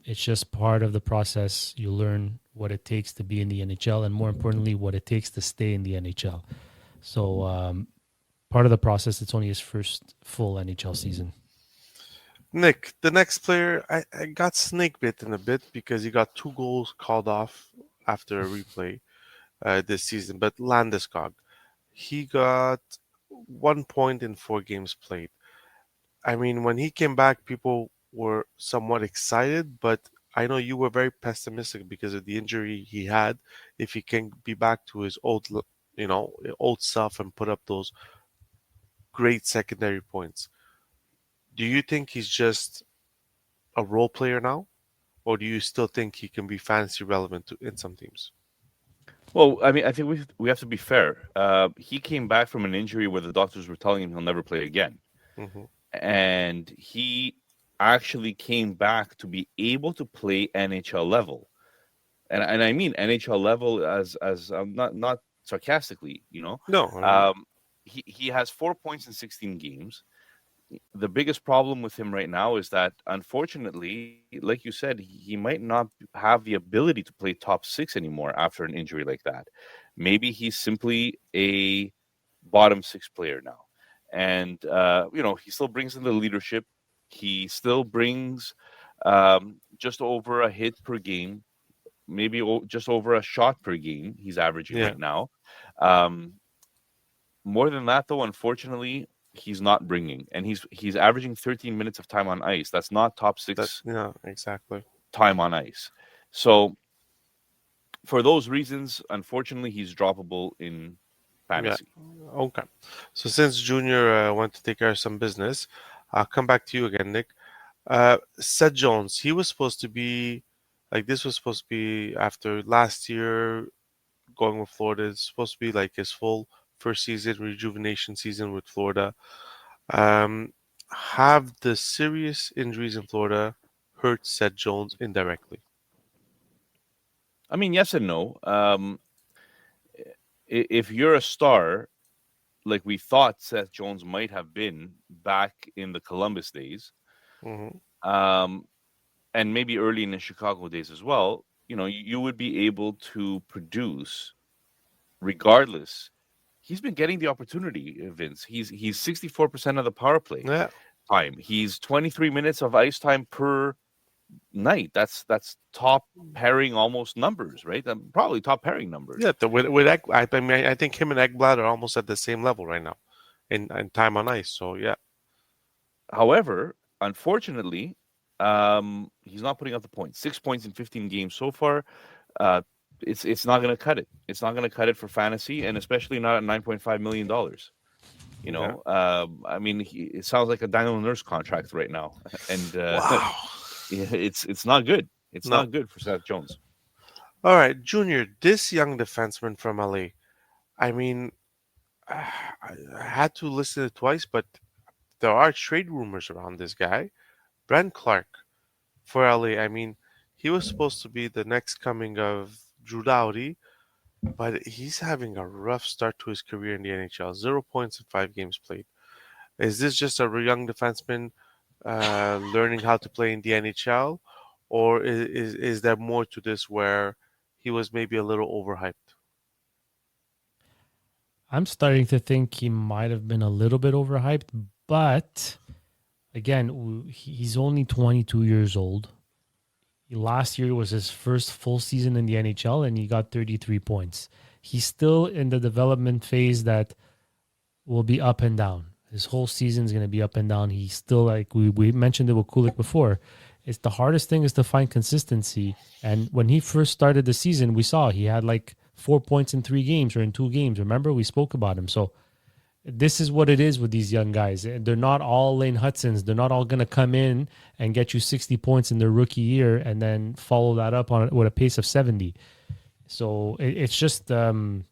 It's just part of the process. You learn what it takes to be in the NHL, and more importantly, what it takes to stay in the NHL. So part of the process. It's only his first full NHL season. Nick, the next player, I got snake bitten a bit because he got 2 goals called off after a replay this season. But Landeskog, he got 1 point in 4 games played. I mean, when he came back, people were somewhat excited, but I know you were very pessimistic because of the injury he had. If he can be back to his old self and put up those great secondary points. Do you think he's just a role player now, or do you still think he can be fantasy relevant in some teams? well, I mean, I think we have to be fair. He came back from an injury where the doctors were telling him he'll never play again, Hmm. and he actually came back to be able to play NHL level, and I mean NHL level as not sarcastically, No, I mean, um, he has 4 points in 16 games. The biggest problem with him right now is that, unfortunately, like you said, he might not have the ability to play top six anymore after an injury like that. Maybe he's simply a bottom six player now. And, he still brings in the leadership. He still brings just over a hit per game, maybe just over a shot per game he's averaging yeah, right now. Um, More than that, though, unfortunately, he's not bringing, and he's averaging 13 minutes of time on ice. That's not top six exactly. time on ice. So for those reasons, unfortunately, he's droppable in Yeah, fantasy. okay. So since Junior went to take care of some business, I'll come back to you again, Nick. Seth Jones, he was supposed to be like this was supposed to be after last year going with Florida. It's supposed to be like his full first season, rejuvenation season with Florida. Um, have the serious injuries in Florida hurt Seth Jones indirectly? I mean, yes and no. If you're a star, like we thought Seth Jones might have been back in the Columbus days, Hmm. um, and maybe early in the Chicago days as well, you would be able to produce regardless. He's been getting the opportunity, Vince. He's 64% of the power play Yeah, time. He's 23 minutes of ice time per night. That's top pairing almost numbers, right? Probably top pairing numbers. yeah. With I mean, I think him and Ekblad are almost at the same level right now in time on ice. So yeah, However, unfortunately, he's not putting up the points. 6 points in 15 games so far. Uh, it's not going to cut it. It's not going to cut it for fantasy, and especially not at $9.5 million. yeah. I mean, it sounds like a Daniel Nurse contract right now, and Wow. it's not good. It's No. not good for Seth Jones. All right, Junior, this young defenseman from LA. I mean, I had to listen to it twice, but there are trade rumors around this guy, Brent Clark, for LA. I mean, he was supposed to be the next coming of Drew Doughty, but he's having a rough start to his career in the NHL. 0 points in 5 games played. Is this just a young defenseman learning how to play in the NHL, or is there more to this where he was maybe a little overhyped? I'm starting to think he might have been a little bit overhyped, but again, he's only 22 years old. Last year was his first full season in the NHL, and he got 33 points. He's still in the development phase that will be up and down. His whole season is going to be up and down. He's still, like we mentioned it with Kulik before. It's the hardest thing is to find consistency. And when he first started the season, we saw he had like 4 points in 3 games or in 2 games. Remember, we spoke about him. So this is what it is with these young guys. They're not all Lane Hudsons. They're not all going to come in and get you 60 points in their rookie year and then follow that up on with a pace of 70. So it's just I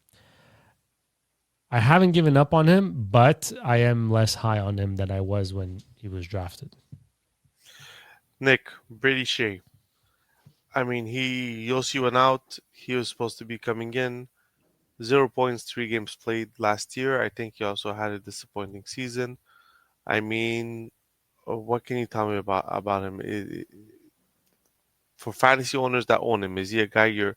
haven't given up on him, but I am less high on him than I was when he was drafted. Nick, Brady Shea. I mean, Yossi went out. He was supposed to be coming in. 0 points, 3 games played last year. I think he also had a disappointing season. I mean, what can you tell me about him? For fantasy owners that own him, is he a guy you're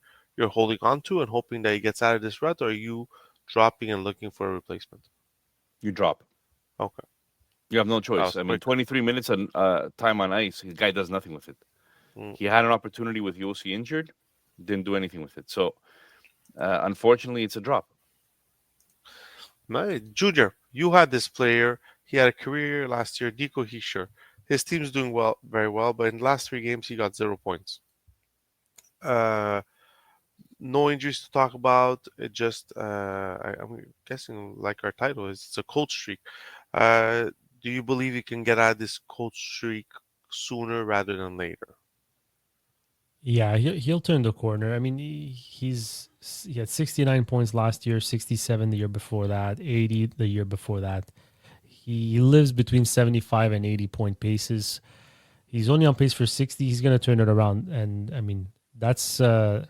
holding on to and hoping that he gets out of this rut, or are you dropping and looking for a replacement? You drop. Okay. You have no That choice. was I mean, quick. 23 minutes on time on ice. The guy does nothing with it. Mm. He had an opportunity with Yossi injured, didn't do anything with it. So, unfortunately, it's a drop. Junior, you had this player. He had a career last year, Nico Hischier. His team's doing well, very well, but in the last 3 games, he got 0 points. No injuries to talk about. It just, I'm guessing, like our title is, it's a cold streak. Do you believe you can get out of this cold streak sooner rather than later? Yeah, he'll turn the corner. I mean, he had 69 points last year, 67 the year before that, 80 the year before that. He lives between 75 and 80 point paces. He's only on pace for 60. He's going to turn it around. And I mean, that's an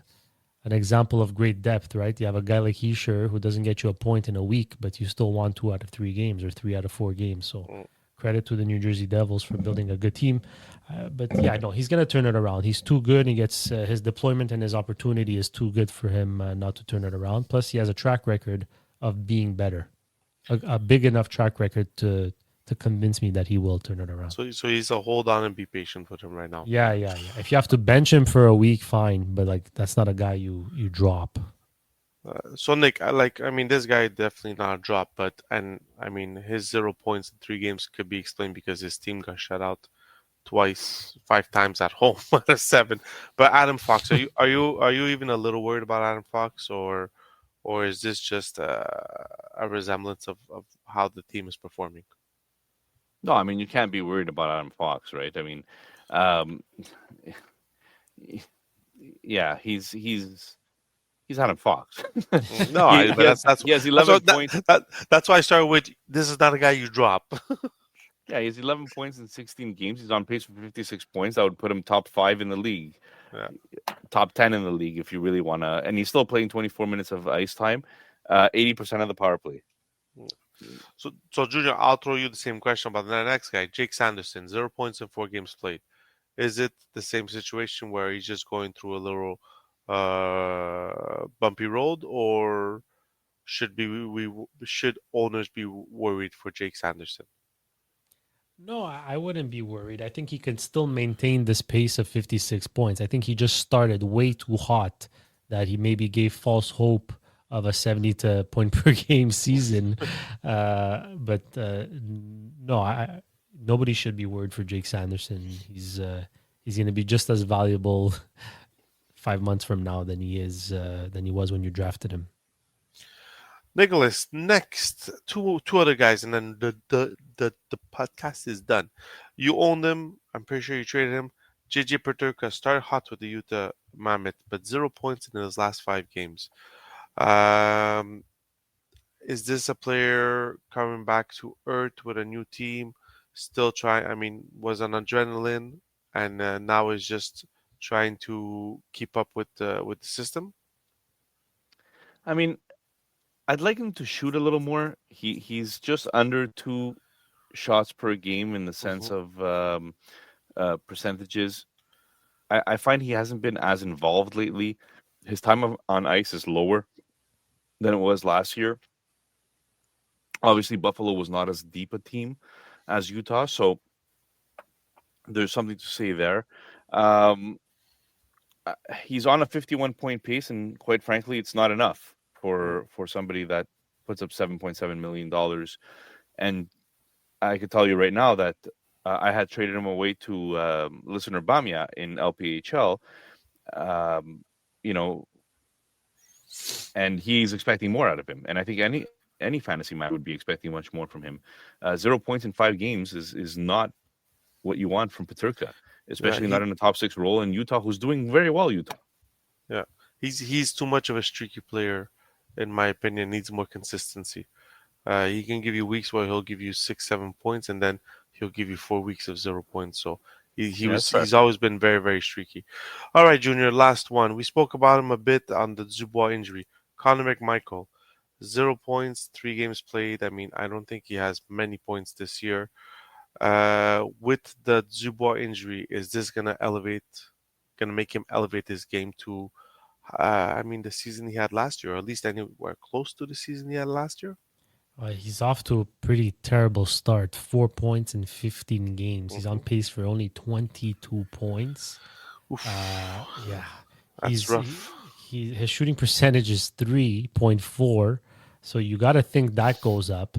example of great depth, right? You have a guy like Hischier who doesn't get you a point in a week, but you still won 2 out of 3 games or 3 out of 4 games. So credit to the New Jersey Devils for building a good team. But yeah, no, he's going to turn it around. He's too good. He gets his deployment and his opportunity is too good for him not to turn it around. Plus, he has a track record of being better, a big enough track record to convince me that he will turn it around. So he's a hold on and be patient with him right now. Yeah. If you have to bench him for a week, fine. But like that's not a guy you drop. So Nick, I mean, this guy definitely not a drop, but I mean, his 0 points in 3 games could be explained because his team got shut out twice, 5 times at home out of 7. But Adam Fox, are you even a little worried about Adam Fox, or is this just a resemblance of how the team is performing? No, I mean, you can't be worried about Adam Fox, right? I mean, um, yeah, he's Adam Fox. No, He has 11 points. That's why I started with this is not a guy you drop. Yeah, he has 11 points in 16 games. He's on pace for 56 points. That would put him top 5 in the league, Yeah. top 10 in the league if you really want to. And he's still playing 24 minutes of ice time, 80% of the power play. So Junior, I'll throw you the same question about the next guy, Jake Sanderson, 0 points in 4 games played. Is it the same situation where he's just going through a little bumpy road, or should owners be worried for Jake Sanderson? No, I wouldn't be worried. I think he can still maintain this pace of 56 points. I think he just started way too hot that he maybe gave false hope of a 70 point per game season. But no, nobody should be worried for Jake Sanderson. He's going to be just as valuable 5 months from now than he was when you drafted him. Nicholas, next two other guys, and then the podcast is done. You own them. I'm pretty sure you traded him. JJ Peterka started hot with the Utah Mammoth, but 0 points in his last 5 games. Is this a player coming back to earth with a new team? Still trying. I mean, was on adrenaline, and now is just trying to keep up with the system. I mean, I'd like him to shoot a little more. He's just under 2 shots per game in the sense of percentages. I find he hasn't been as involved lately. His time on ice is lower than it was last year. Obviously, Buffalo was not as deep a team as Utah, so there's something to say there. Um, he's on a 51-point pace, and quite frankly, it's not enough for somebody that puts up $7.7 million. And I could tell you right now that I had traded him away to listener Bamia in LPHL. You know, and he's expecting more out of him. And I think any fantasy man would be expecting much more from him. 0 points in 5 games is not what you want from Peterka, especially not in a top 6 role in Utah, who's doing very well. Utah. Yeah, he's too much of a streaky player, in my opinion. Needs more consistency. He can give you weeks where he'll give you 6-7 points, and then he'll give you 4 weeks of 0 points. So he's always been very, very streaky. All right, Junior, last one. We spoke about him a bit on the Dubois injury. Connor McMichael, 0 points, 3 games played. I mean, I don't think he has many points this year. With the Dubois injury, is this gonna make him elevate his game to, the season he had last year, or at least anywhere close to the season he had last year? He's off to a pretty terrible start. 4 points in 15 games. He's on pace for only 22 points. Yeah, That's rough. His shooting percentage is 3.4, so you got to think that goes up.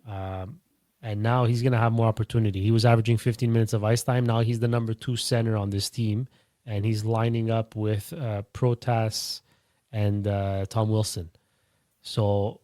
And now he's going to have more opportunity. He was averaging 15 minutes of ice time. Now he's the number 2 center on this team, and he's lining up with Protas and Tom Wilson. So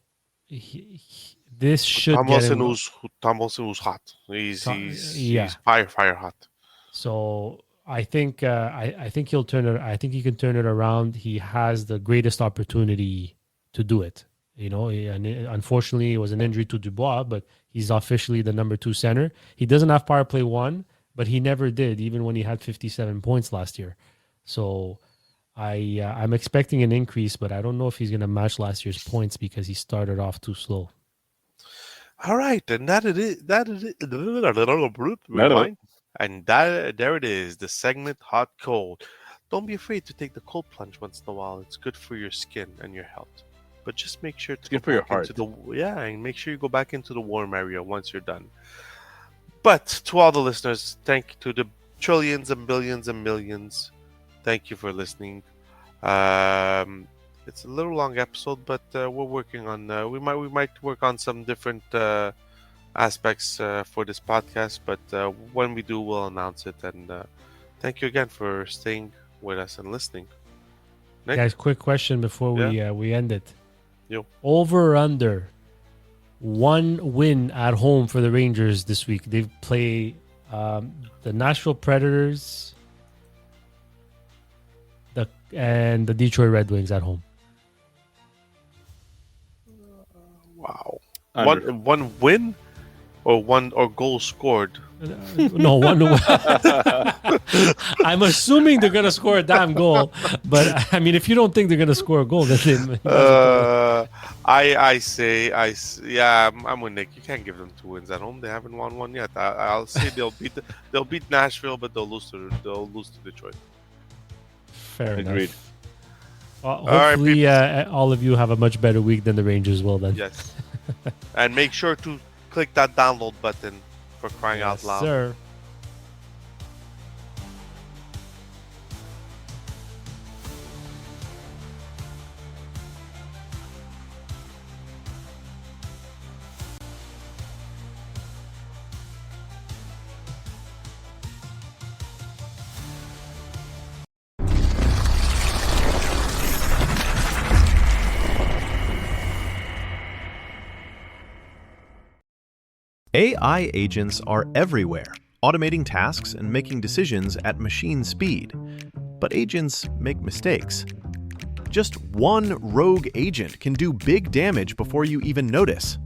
this should Tom get him. Tom Wilson was hot. He's fire hot. So I think he'll turn it. I think he can turn it around. He has the greatest opportunity to do it. You know, and unfortunately, it was an injury to Dubois, but he's officially the number 2 center. He doesn't have power play 1, but he never did, even when he had 57 points last year. So I'm expecting an increase, but I don't know if he's going to match last year's points because he started off too slow. All right, and there it is, the segment Hot Cold. Don't be afraid to take the cold plunge once in a while. It's good for your skin and your health. But just make sure to good for your heart. And make sure you go back into the warm area once you're done. But to all the listeners, thank you to the trillions and billions and millions. Thank you for listening. It's a little long episode, but we're working on. We might work on some different aspects for this podcast. But when we do, we'll announce it. And thank you again for staying with us and listening. Nick? Guys, quick question before we end it. Yo. Over or under 1 win at home for the Rangers this week. They play the Nashville Predators and the Detroit Red Wings at home. Wow. One win or goal scored? No, 1. I'm assuming they're gonna score a damn goal, but I mean, if you don't think they're gonna score a goal, then I'm with Nick. You can't give them 2 wins at home. They haven't won one yet. I'll say they'll beat Nashville, but they'll lose to Detroit. Fair Agreed. enough. Hopefully, all of you have a much better week than the Rangers will then. Yes. And make sure to click that download button, for crying out loud. Sir. AI agents are everywhere, automating tasks and making decisions at machine speed. But agents make mistakes. Just one rogue agent can do big damage before you even notice.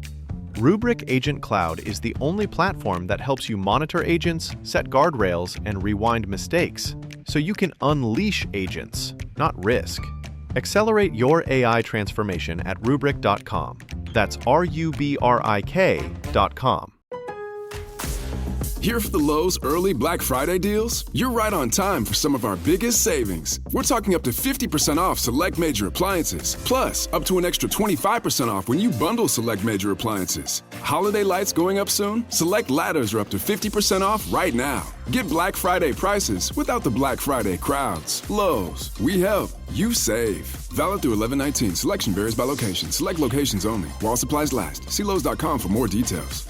Rubrik Agent Cloud is the only platform that helps you monitor agents, set guardrails, and rewind mistakes, so you can unleash agents, not risk. Accelerate your AI transformation at Rubrik.com. That's RUBRIK.com. Here for the Lowe's early Black Friday deals? You're right on time for some of our biggest savings. We're talking up to 50% off select major appliances, plus up to an extra 25% off when you bundle select major appliances. Holiday lights going up soon? Select ladders are up to 50% off right now. Get Black Friday prices without the Black Friday crowds. Lowe's, we help, you save. Valid through 11/19. Selection varies by location. Select locations only. While supplies last. See Lowe's.com for more details.